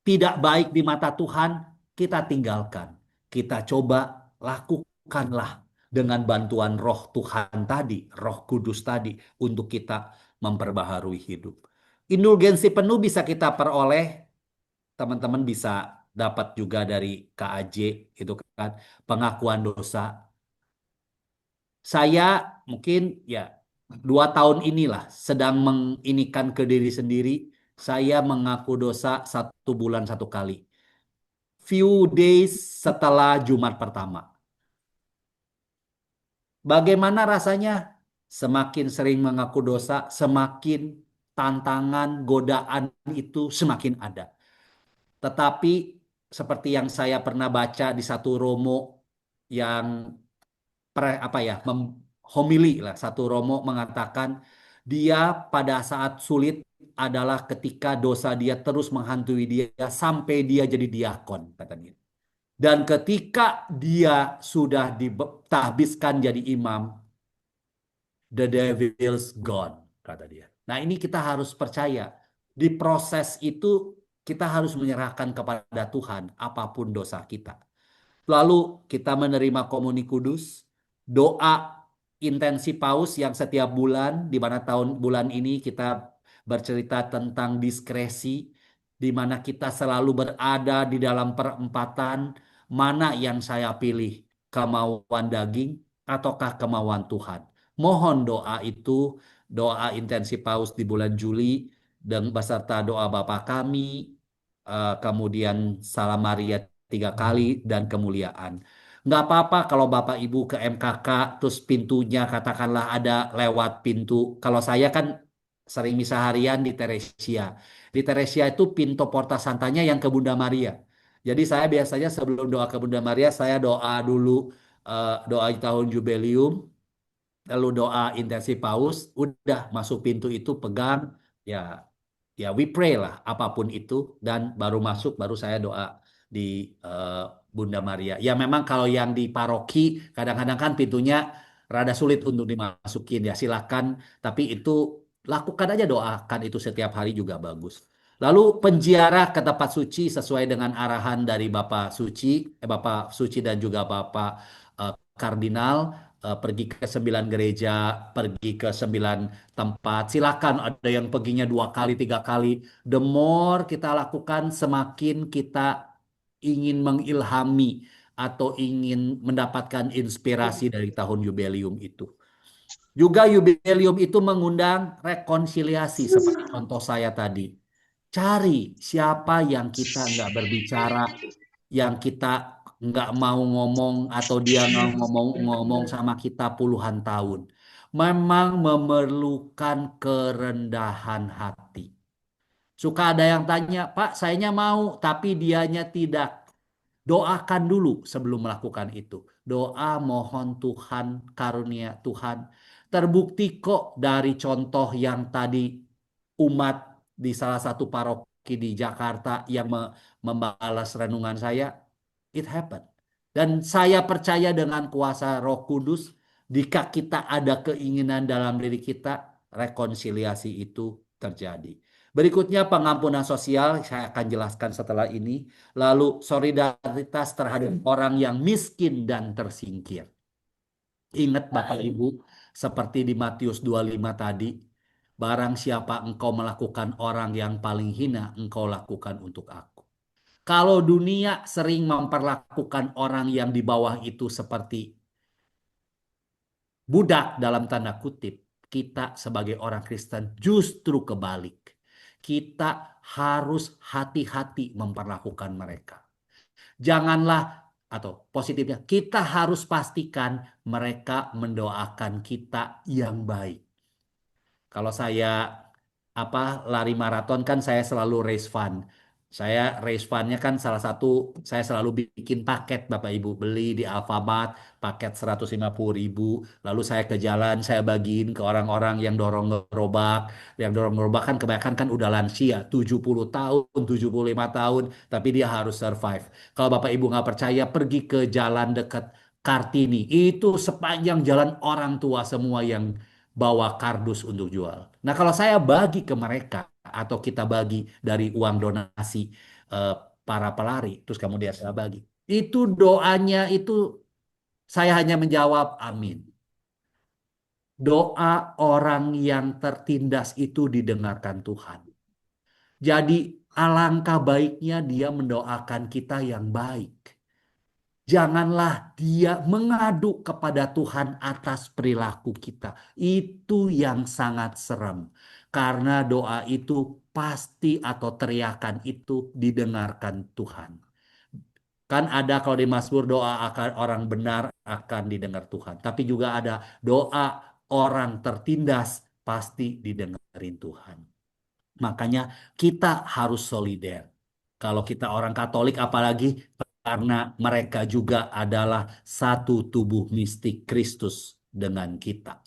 tidak baik di mata Tuhan, kita tinggalkan. Kita coba lakukanlah dengan bantuan roh Tuhan tadi, roh kudus tadi, untuk kita memperbaharui hidup. Indulgensi penuh bisa kita peroleh, teman-teman bisa dapat juga dari KAJ, itu kan, pengakuan dosa. Saya mungkin ya 2 tahun inilah sedang menginikan ke diri sendiri, saya mengaku dosa 1 bulan 1 kali few days setelah Jumat pertama. Bagaimana rasanya? Semakin sering mengaku dosa, semakin tantangan, godaan itu semakin ada. Tetapi seperti yang saya pernah baca di satu Romo yang apa ya, homili lah, satu Romo mengatakan dia pada saat sulit adalah ketika dosa dia terus menghantui dia sampai dia jadi diakon katanya. Dan ketika dia sudah ditahbiskan jadi imam, the devil's gone, kata dia. Nah, ini kita harus percaya. Di proses itu kita harus menyerahkan kepada Tuhan apapun dosa kita. Lalu kita menerima komuni kudus, doa intensi paus yang setiap bulan, di mana tahun bulan ini kita bercerita tentang diskresi, di mana kita selalu berada di dalam perempatan, mana yang saya pilih, kemauan daging ataukah kemauan Tuhan. Mohon doa itu, doa intensi paus di bulan Juli, dan beserta doa Bapa kami, kemudian Salam Maria 3 kali dan kemuliaan. Nggak apa-apa kalau Bapak Ibu ke MKK terus pintunya katakanlah ada lewat pintu. Kalau saya kan sering misa harian di Teresia. Di Teresia itu pintu Porta Santanya yang ke Bunda Maria. Jadi saya biasanya sebelum doa ke Bunda Maria saya doa dulu, doa tahun jubileum, lalu doa intensi paus, udah masuk pintu itu pegang, ya ya we pray lah apapun itu, dan baru masuk baru saya doa di eh, Bunda Maria. Ya memang kalau yang di paroki kadang-kadang kan pintunya rada sulit untuk dimasukin, ya silakan, tapi itu lakukan aja, doakan itu setiap hari juga bagus. Lalu penziarah ke tempat suci sesuai dengan arahan dari Bapak Suci dan juga Bapak Kardinal, pergi ke 9 gereja, pergi ke 9 tempat. Silakan, ada yang perginya 2 kali, 3 kali. The more kita lakukan, semakin kita ingin mengilhami atau ingin mendapatkan inspirasi dari tahun jubileum itu. Juga jubileum itu mengundang rekonsiliasi, seperti contoh saya tadi. Cari siapa yang kita nggak berbicara, yang kita nggak mau ngomong, atau dia nggak ngomong-ngomong sama kita puluhan tahun. Memang memerlukan kerendahan hati. Suka ada yang tanya, Pak, sayanya mau, tapi dianya tidak. Doakan dulu sebelum melakukan itu. Doa mohon Tuhan, karunia Tuhan. Terbukti kok dari contoh yang tadi, umat di salah satu paroki di Jakarta yang membalas renungan saya, it happened. Dan saya percaya dengan kuasa Roh Kudus, jika kita ada keinginan dalam diri kita, rekonsiliasi itu terjadi. Berikutnya pengampunan sosial, saya akan jelaskan setelah ini. Lalu solidaritas terhadap orang yang miskin dan tersingkir. Ingat Bapak Ibu, seperti di Matius 25 tadi, barang siapa engkau melakukan orang yang paling hina, engkau lakukan untuk aku. Kalau dunia sering memperlakukan orang yang di bawah itu seperti budak dalam tanda kutip, kita sebagai orang Kristen justru kebalik. Kita harus hati-hati memperlakukan mereka. Janganlah, atau positifnya, kita harus pastikan mereka mendoakan kita yang baik. Kalau saya lari maraton kan saya selalu raise fund. Saya raise fundnya kan salah satu, saya selalu bikin paket Bapak Ibu, beli di Alfamart paket 150.000, lalu saya ke jalan saya bagiin ke orang-orang yang dorong gerobak. Yang dorong gerobak kan kebanyakan kan udah lansia, 70 tahun, 75 tahun, tapi dia harus survive. Kalau Bapak Ibu nggak percaya, pergi ke jalan dekat Kartini. Itu sepanjang jalan orang tua semua yang bawa kardus untuk jual. Nah, kalau saya bagi ke mereka atau kita bagi dari uang donasi eh, para pelari, terus kemudian saya bagi. Itu doanya itu saya hanya menjawab amin. Doa orang yang tertindas itu didengarkan Tuhan. Jadi alangkah baiknya dia mendoakan kita yang baik. Janganlah dia mengadu kepada Tuhan atas perilaku kita. Itu yang sangat serem. Karena doa itu pasti, atau teriakan itu didengarkan Tuhan. Kan ada kalau di Mazmur, doa akan orang benar akan didengar Tuhan. Tapi juga ada doa orang tertindas pasti didengarin Tuhan. Makanya kita harus solider. Kalau kita orang Katolik apalagi, karena mereka juga adalah satu tubuh mistik Kristus dengan kita.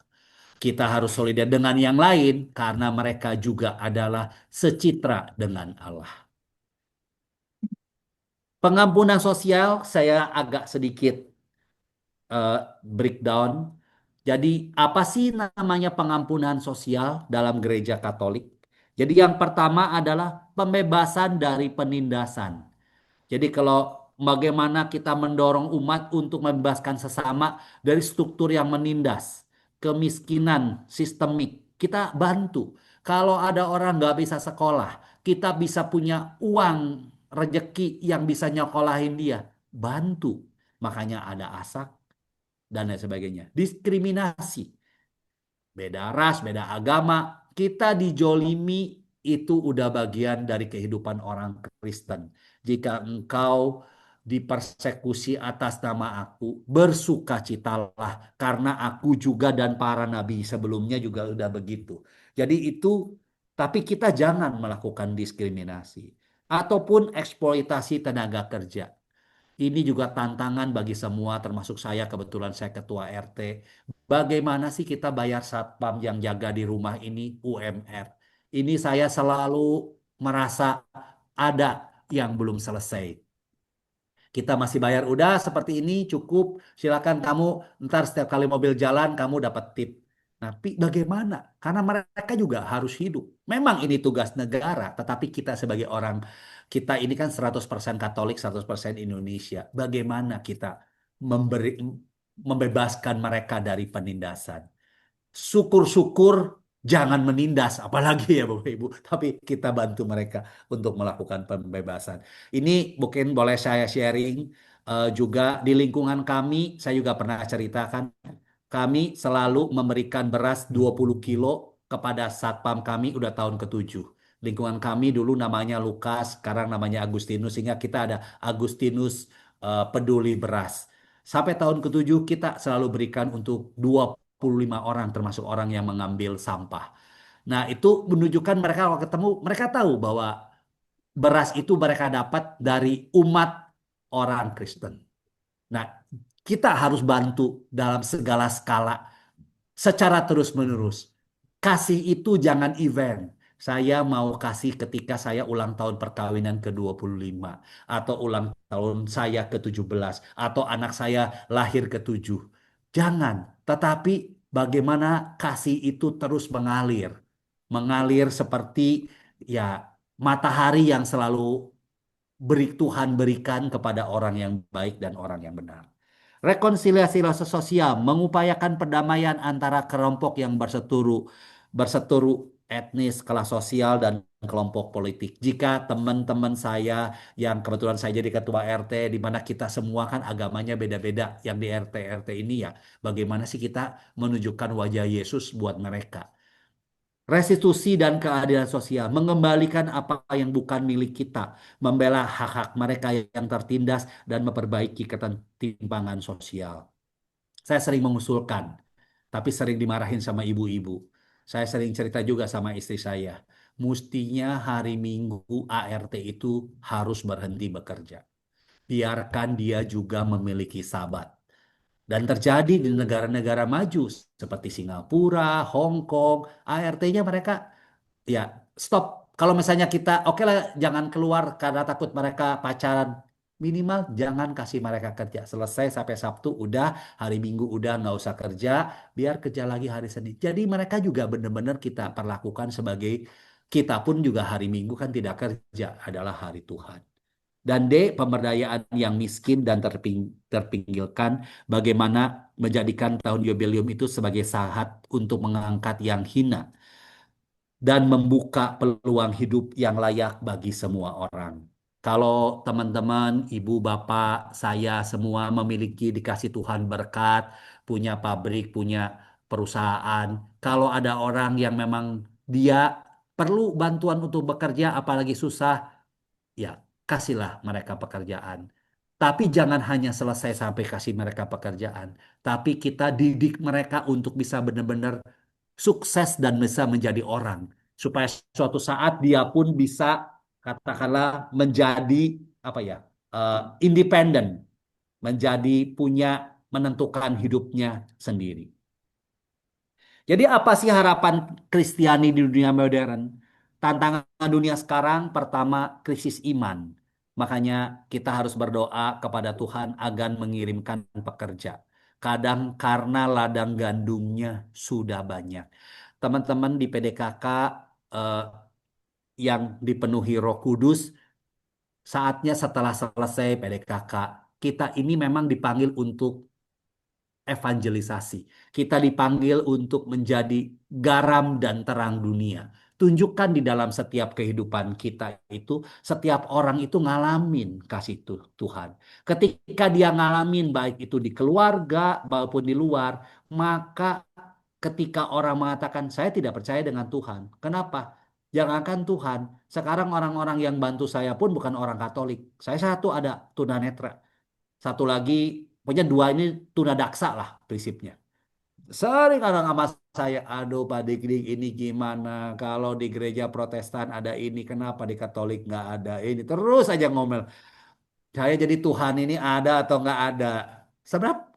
Kita harus solider dengan yang lain karena mereka juga adalah secitra dengan Allah. Pengampunan sosial saya agak sedikit eh, breakdown. Jadi apa sih namanya pengampunan sosial dalam gereja Katolik? Jadi yang pertama adalah pembebasan dari penindasan. Jadi kalau bagaimana kita mendorong umat untuk membebaskan sesama dari struktur yang menindas, kemiskinan sistemik, kita bantu. Kalau ada orang nggak bisa sekolah, kita bisa punya uang, rejeki yang bisa nyokolahin dia, bantu. Makanya ada ASAK dan lain sebagainya. Diskriminasi, beda ras, beda agama, kita dijolimi itu udah bagian dari kehidupan orang Kristen. Jika engkau dipersekusi atas nama aku, bersukacitalah karena aku juga dan para nabi sebelumnya juga udah begitu. Jadi itu, tapi kita jangan melakukan diskriminasi ataupun eksploitasi tenaga kerja. Ini juga tantangan bagi semua, termasuk saya. Kebetulan saya ketua RT. Bagaimana sih kita bayar satpam yang jaga di rumah ini UMR? Ini saya selalu merasa ada yang belum selesai. Kita masih bayar udah seperti ini cukup. Silakan kamu ntar setiap kali mobil jalan kamu dapat tip. Tapi bagaimana? Karena mereka juga harus hidup. Memang ini tugas negara, tetapi kita sebagai orang kita ini kan 100% Katolik, 100% Indonesia. Bagaimana kita memberi membebaskan mereka dari penindasan? Syukur-syukur jangan menindas, apalagi ya Bapak Ibu. Tapi kita bantu mereka untuk melakukan pembebasan. Ini mungkin boleh saya sharing juga di lingkungan kami, saya juga pernah ceritakan, kami selalu memberikan beras 20 kilo kepada satpam kami udah tahun ketujuh. Lingkungan kami dulu namanya Lukas, sekarang namanya Agustinus, sehingga kita ada Agustinus peduli beras. Sampai tahun ketujuh kita selalu berikan untuk 25 orang termasuk orang yang mengambil sampah. Nah, itu menunjukkan mereka kalau ketemu mereka tahu bahwa beras itu mereka dapat dari umat orang Kristen. Nah, kita harus bantu dalam segala skala secara terus-menerus. Kasih itu jangan event. Saya mau kasih ketika saya ulang tahun perkawinan ke-25 atau ulang tahun saya ke-17 atau anak saya lahir ke-7. Jangan, tetapi bagaimana kasih itu terus mengalir. Mengalir seperti ya matahari yang selalu Tuhan berikan kepada orang yang baik dan orang yang benar. Rekonsiliasi sosial mengupayakan perdamaian antara kelompok yang berseteru etnis, kelas sosial dan kelompok politik. Jika teman-teman saya yang kebetulan saya jadi ketua RT di mana kita semua kan agamanya beda-beda yang di RT ini ya, bagaimana sih kita menunjukkan wajah Yesus buat mereka? Restitusi dan keadilan sosial, mengembalikan apa yang bukan milik kita, membela hak-hak mereka yang tertindas dan memperbaiki ketimpangan sosial. Saya sering mengusulkan, tapi sering dimarahin sama ibu-ibu. Saya sering cerita juga sama istri saya. Mustinya hari Minggu ART itu harus berhenti bekerja. Biarkan dia juga memiliki sabat. Dan terjadi di negara-negara maju seperti Singapura, Hong Kong, ART-nya mereka ya stop. Kalau misalnya kita oke lah jangan keluar karena takut mereka pacaran. Minimal jangan kasih mereka kerja. Selesai sampai Sabtu udah, hari Minggu udah nggak usah kerja, biar kerja lagi hari Senin. Jadi mereka juga benar-benar kita perlakukan sebagai kita pun juga hari Minggu kan tidak kerja adalah hari Tuhan. Dan D, pemberdayaan yang miskin dan terpinggirkan, bagaimana menjadikan tahun jubileum itu sebagai saat untuk mengangkat yang hina dan membuka peluang hidup yang layak bagi semua orang. Kalau teman-teman, ibu, bapak, saya semua memiliki dikasih Tuhan berkat, punya pabrik, punya perusahaan. Kalau ada orang yang memang dia perlu bantuan untuk bekerja, apalagi susah, ya kasihlah mereka pekerjaan. Tapi jangan hanya selesai sampai kasih mereka pekerjaan, tapi kita didik mereka untuk bisa benar-benar sukses dan bisa menjadi orang, supaya suatu saat dia pun bisa katakanlah menjadi apa ya eh, independen, menjadi punya menentukan hidupnya sendiri. Jadi apa sih harapan Kristiani di dunia modern? Tantangan dunia sekarang pertama krisis iman. Makanya kita harus berdoa kepada Tuhan agar mengirimkan pekerja. kadang karena ladang gandumnya sudah banyak. Teman-teman di PDKK eh, yang dipenuhi Roh Kudus, saatnya setelah selesai PDKK, kita ini memang dipanggil untuk evangelisasi. Kita dipanggil untuk menjadi garam dan terang dunia. Tunjukkan di dalam setiap kehidupan kita itu, setiap orang itu ngalamin kasih Tuhan. Ketika dia ngalamin baik itu di keluarga maupun di luar, maka ketika orang mengatakan saya tidak percaya dengan Tuhan. Kenapa? Jangankan Tuhan, sekarang orang-orang yang bantu saya pun bukan orang Katolik. Saya satu ada tunanetra. Satu lagi, pokoknya dua ini tunadaksa lah prinsipnya. Sering orang sama saya, aduh Pak Dik ini gimana? Kalau di gereja Protestan ada ini, kenapa di Katolik nggak ada ini? Terus aja ngomel. Saya jadi Tuhan ini ada atau nggak ada? Sebenarnya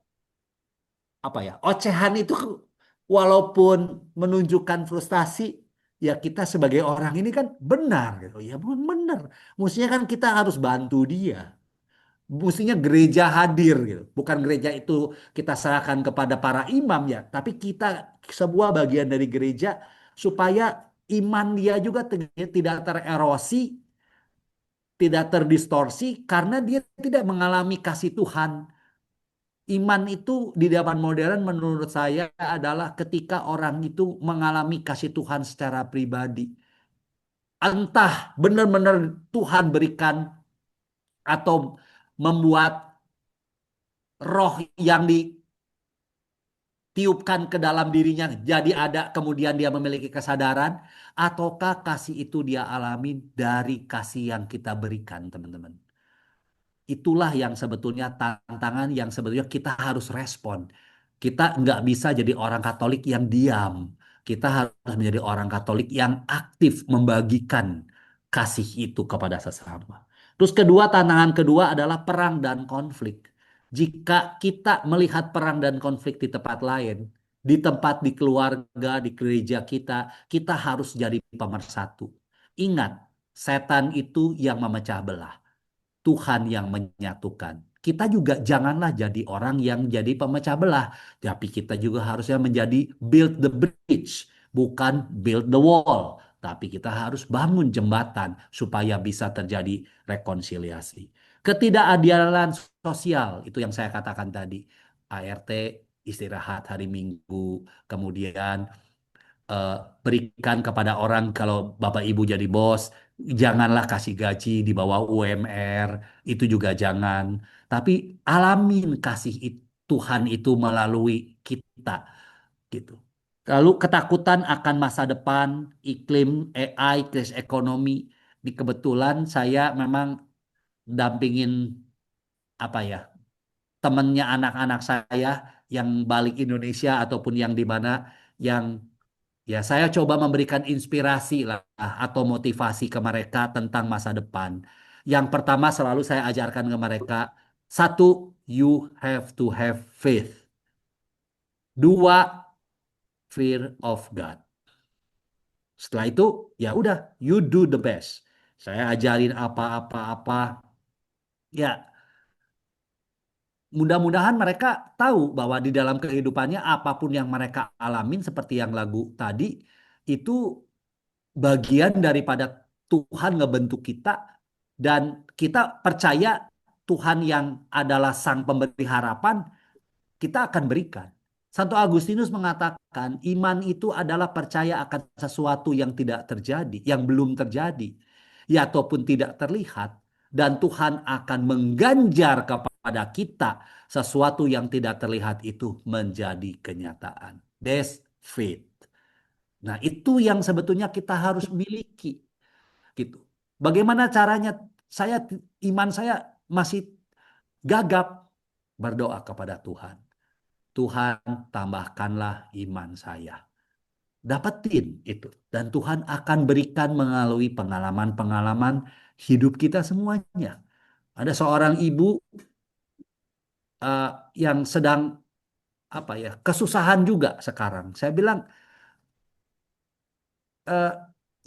apa ya? Ocehan itu walaupun menunjukkan frustasi, ya kita sebagai orang ini kan benar gitu. Ya benar. Mestinya kan kita harus bantu dia. Mestinya gereja hadir gitu. Bukan gereja itu kita serahkan kepada para imam ya, tapi kita sebuah bagian dari gereja supaya iman dia juga tidak tererosi, tidak terdistorsi karena dia tidak mengalami kasih Tuhan. Iman itu di zaman modern menurut saya adalah ketika orang itu mengalami kasih Tuhan secara pribadi. Entah benar-benar Tuhan berikan atau membuat roh yang ditiupkan ke dalam dirinya jadi ada kemudian dia memiliki kesadaran ataukah kasih itu dia alami dari kasih yang kita berikan teman-teman. Itulah yang sebetulnya tantangan yang sebetulnya kita harus respon. Kita nggak bisa jadi orang Katolik yang diam. Kita harus menjadi orang Katolik yang aktif membagikan kasih itu kepada sesama. Terus kedua, tantangan kedua adalah perang dan konflik. Jika kita melihat perang dan konflik di tempat lain, di tempat di keluarga, di gereja kita, kita harus jadi pemersatu. Ingat, setan itu yang memecah belah. Tuhan yang menyatukan. Kita juga janganlah jadi orang yang jadi pemecah belah, tapi kita juga harusnya menjadi build the bridge, bukan build the wall. Tapi kita harus bangun jembatan supaya bisa terjadi rekonsiliasi. Ketidakadilan sosial, itu yang saya katakan tadi. ART istirahat hari Minggu, kemudian eh, berikan kepada orang kalau Bapak Ibu jadi bos, janganlah kasih gaji di bawah UMR, itu juga jangan. Tapi alamin kasih Tuhan itu melalui kita gitu. Lalu ketakutan akan masa depan, iklim, AI, krisis ekonomi. Di kebetulan saya memang dampingin apa ya, temennya anak-anak saya yang balik Indonesia ataupun yang di mana yang ya, saya coba memberikan inspirasi lah atau motivasi ke mereka tentang masa depan. Yang pertama selalu saya ajarkan ke mereka, satu, you have to have faith. Dua, fear of God. Setelah itu, ya udah, you do the best. Saya ajarin apa-apa-apa. Ya, mudah-mudahan mereka tahu bahwa di dalam kehidupannya apapun yang mereka alamin seperti yang lagu tadi, itu bagian daripada Tuhan ngebentuk kita dan kita percaya Tuhan yang adalah sang pemberi harapan kita akan berikan. Santo Agustinus mengatakan iman itu adalah percaya akan sesuatu yang tidak terjadi, yang belum terjadi, ya ataupun tidak terlihat dan Tuhan akan mengganjar kepada kita sesuatu yang tidak terlihat itu menjadi kenyataan. That's faith. Nah, itu yang sebetulnya kita harus miliki gitu. Bagaimana caranya saya iman saya masih gagap berdoa kepada Tuhan. Tuhan tambahkanlah iman saya. Dapetin itu dan Tuhan akan berikan melalui pengalaman-pengalaman hidup kita semuanya. Ada seorang ibu eh, yang sedang apa ya, kesusahan juga sekarang. Saya bilang eh,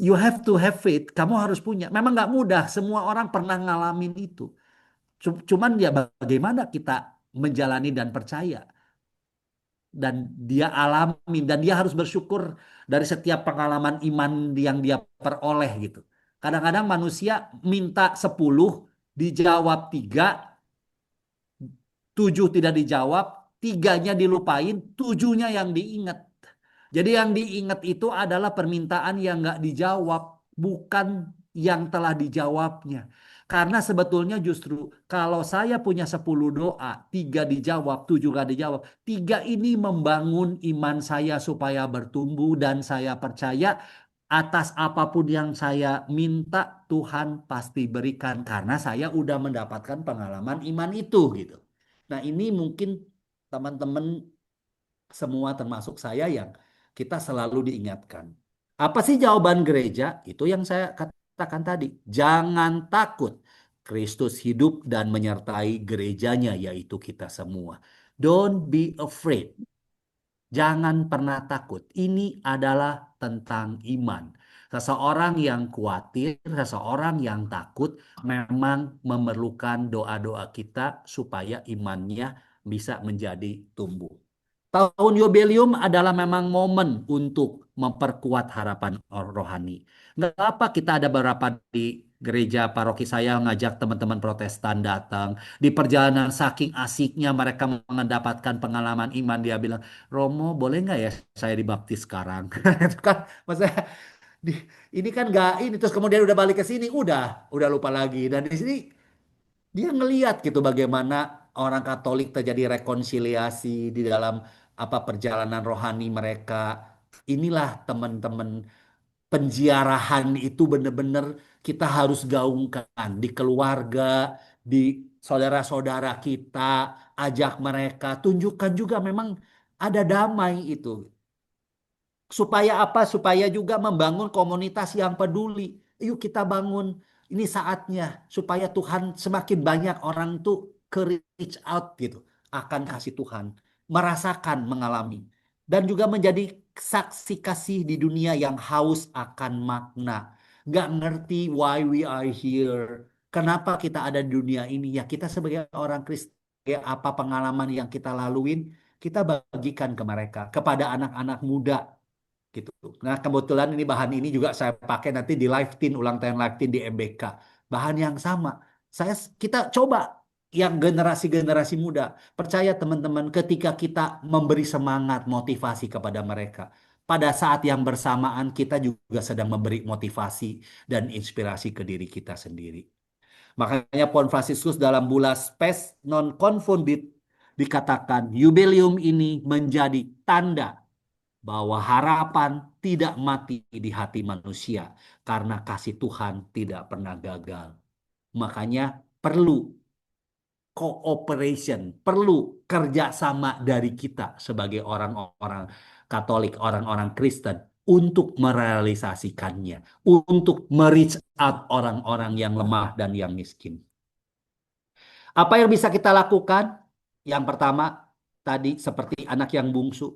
you have to have faith. Kamu harus punya. Memang nggak mudah. Semua orang pernah ngalamin itu. Cuman ya bagaimana kita menjalani dan percaya. dan dia alami dan dia harus bersyukur dari setiap pengalaman iman yang dia peroleh gitu. Kadang-kadang manusia minta 10, dijawab 3, 7 tidak dijawab, tiganya dilupain, 7-nya yang diingat. Jadi yang diingat itu adalah permintaan yang nggak dijawab, bukan yang telah dijawabnya. Karena sebetulnya justru kalau saya punya 10 doa, 3 dijawab, 7 nggak dijawab. 3 ini membangun iman saya supaya bertumbuh dan saya percaya atas apapun yang saya minta Tuhan pasti berikan karena saya udah mendapatkan pengalaman iman itu gitu. Nah, ini mungkin teman-teman semua termasuk saya yang kita selalu diingatkan. Apa sih jawaban gereja? Itu yang saya katakan tadi. Jangan takut. Kristus hidup dan menyertai gerejanya yaitu kita semua. Don't be afraid. Jangan pernah takut. Ini adalah tentang iman. Seseorang yang khawatir, seseorang yang takut memang memerlukan doa-doa kita supaya imannya bisa menjadi tumbuh. Tahun Yubelium adalah memang momen untuk memperkuat harapan rohani. Nggak apa kita ada beberapa di gereja paroki saya ngajak teman-teman Protestan datang. Di perjalanan saking asiknya mereka mendapatkan pengalaman iman. Dia bilang, Romo boleh nggak ya saya dibaptis sekarang? Itu kan maksudnya di- ini kan nggak ini. Terus kemudian udah balik ke sini, udah lupa lagi. Dan di sini dia ngeliat gitu bagaimana orang Katolik terjadi rekonsiliasi di dalam apa perjalanan rohani mereka. Inilah teman-teman penziarahan itu benar-benar kita harus gaungkan di keluarga, di saudara-saudara kita, ajak mereka, tunjukkan juga memang ada damai itu. Supaya apa? Supaya juga membangun komunitas yang peduli. Yuk kita bangun. Ini saatnya supaya Tuhan semakin banyak orang tuh ke reach out gitu akan kasih Tuhan, merasakan, mengalami dan juga menjadi saksi kasih di dunia yang haus akan makna. Gak ngerti why we are here. Kenapa kita ada di dunia ini? Ya kita sebagai orang Kristen, ya apa pengalaman yang kita laluin, kita bagikan ke mereka, kepada anak-anak muda gitu. Nah, kebetulan ini bahan ini juga saya pakai nanti di Live Teen, ulang tahun Live Teen di MBK. Bahan yang sama. Kita coba yang generasi-generasi muda. Percaya teman-teman ketika kita memberi semangat, motivasi kepada mereka. Pada saat yang bersamaan kita juga sedang memberi motivasi dan inspirasi ke diri kita sendiri. Makanya Pon Fransiskus dalam bulan Spes Non Confundit dikatakan Jubileum ini menjadi tanda bahwa harapan tidak mati di hati manusia karena kasih Tuhan tidak pernah gagal. Makanya perlu cooperation, perlu kerjasama dari kita sebagai orang-orang Katolik, orang-orang Kristen untuk merealisasikannya, untuk mereach out orang-orang yang lemah dan yang miskin. Apa yang bisa kita lakukan? Yang pertama, tadi seperti anak yang bungsu,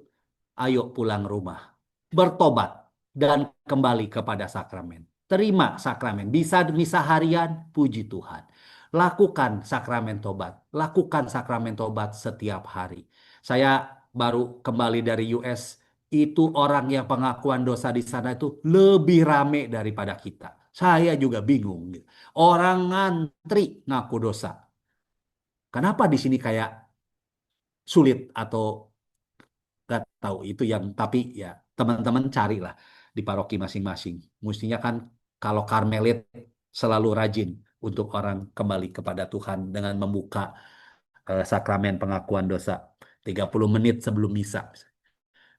ayo pulang rumah. Bertobat dan kembali kepada sakramen. Terima sakramen. Bisa misa harian, puji Tuhan. Lakukan sakramen tobat. Lakukan sakramen tobat setiap hari. Saya baru kembali dari US, itu orang yang pengakuan dosa di sana itu lebih rame daripada kita. Saya juga bingung. Orang ngantri ngaku dosa. Kenapa di sini kayak sulit atau nggak tahu itu yang tapi ya teman-teman carilah di paroki masing-masing. Mestinya kan kalau Karmelit selalu rajin untuk orang kembali kepada Tuhan dengan membuka sakramen pengakuan dosa 30 menit sebelum misa.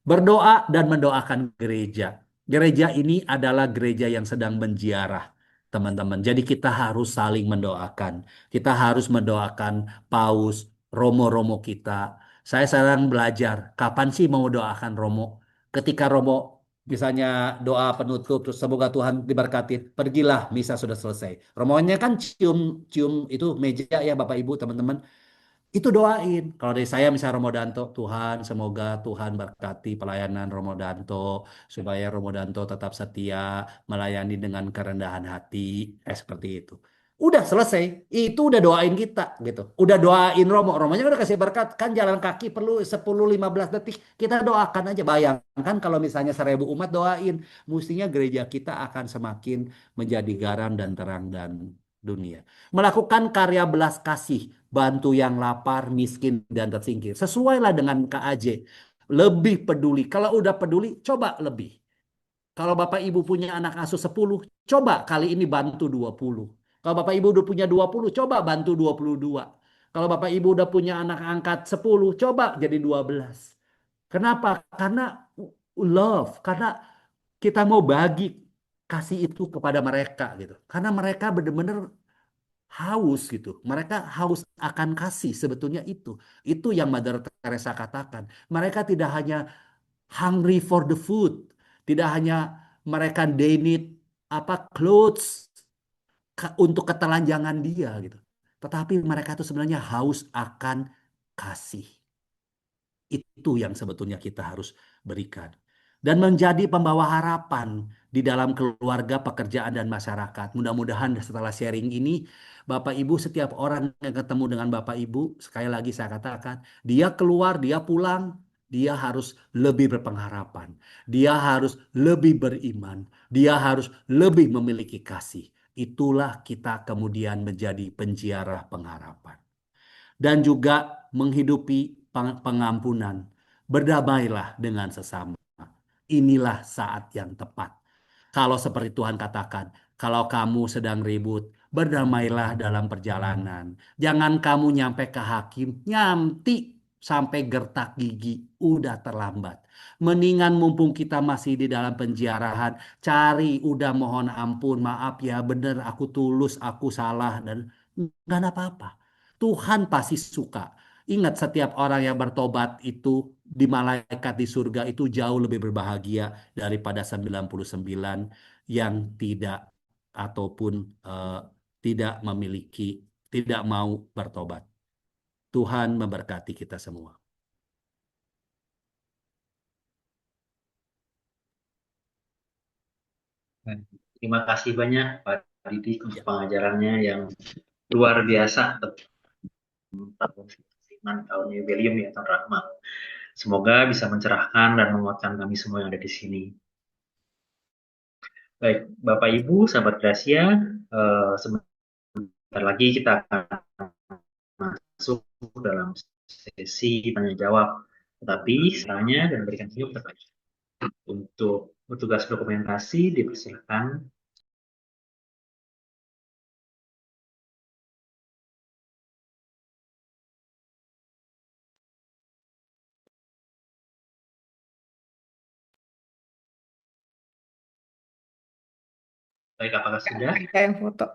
Berdoa dan mendoakan gereja. Gereja ini adalah gereja yang sedang menziarah, teman-teman. Jadi kita harus saling mendoakan. Kita harus mendoakan paus, romo-romo kita. Saya sekarang belajar, kapan sih mau doakan romo? Ketika romo misalnya doa penutup, terus semoga Tuhan diberkati, pergilah misa sudah selesai. Romonya kan cium cium itu meja ya Bapak Ibu teman-teman. Itu doain. Kalau dari saya misalnya Romodanto, Tuhan semoga Tuhan berkati pelayanan Romodanto supaya Romodanto tetap setia melayani dengan kerendahan hati, seperti itu. Udah selesai. Itu udah doain kita gitu. Udah doain Romo. Romonya udah kasih berkat. Kan jalan kaki perlu 10-15 detik. Kita doakan aja. Bayangkan kalau misalnya 1.000 umat doain. Mestinya gereja kita akan semakin menjadi garam dan terang dan dunia. Melakukan karya belas kasih. Bantu yang lapar, miskin, dan tersingkir. Sesuailah dengan KAJ. Lebih peduli. Kalau udah peduli, coba lebih. Kalau Bapak Ibu punya anak asuh 10, coba kali ini bantu 20. Kalau Bapak Ibu udah punya 20, coba bantu 22. Kalau Bapak Ibu udah punya anak angkat 10, coba jadi 12. Kenapa? Karena love, karena kita mau bagi kasih itu kepada mereka gitu. Karena mereka benar-benar haus gitu. Mereka haus akan kasih sebetulnya itu. Itu yang Mother Teresa katakan. Mereka tidak hanya hungry for the food. Tidak hanya mereka they need apa clothes untuk ketelanjangan dia gitu. Tetapi mereka itu sebenarnya haus akan kasih. Itu yang sebetulnya kita harus berikan. Dan menjadi pembawa harapan di dalam keluarga, pekerjaan, dan masyarakat. Mudah-mudahan setelah sharing ini, Bapak Ibu, setiap orang yang ketemu dengan Bapak Ibu, sekali lagi saya katakan, dia keluar, dia pulang, dia harus lebih berpengharapan. Dia harus lebih beriman. Dia harus lebih memiliki kasih. Itulah kita kemudian menjadi penjiarah pengharapan dan juga menghidupi pengampunan. Berdamailah dengan sesama. Inilah saat yang tepat. Kalau seperti Tuhan katakan, kalau kamu sedang ribut, berdamailah dalam perjalanan. Jangan kamu nyampe ke hakim, nyamti sampai gertak gigi, udah terlambat. Mendingan mumpung kita masih di dalam penjarahan, cari udah mohon ampun, maaf ya, bener aku tulus, aku salah, dan nggak ada apa-apa. Tuhan pasti suka. Ingat setiap orang yang bertobat itu di malaikat di surga itu jauh lebih berbahagia daripada 99 yang tidak ataupun eh, tidak memiliki, tidak mau bertobat. Tuhan memberkati kita semua. Terima kasih banyak Pak Didik untuk Ya, pengajarannya yang luar biasa tentang tahun tahun jubileum ya tahun Rahma. Semoga bisa mencerahkan dan menguatkan kami semua yang ada di sini. Baik, Bapak Ibu, sahabat Gracia, sebentar lagi kita akan masuk dalam sesi tanya jawab. Tetapi caranya dan berikan senyum terbaik. Untuk petugas dokumentasi dipersilakan. Baik, apakah sudah? Kita yang foto.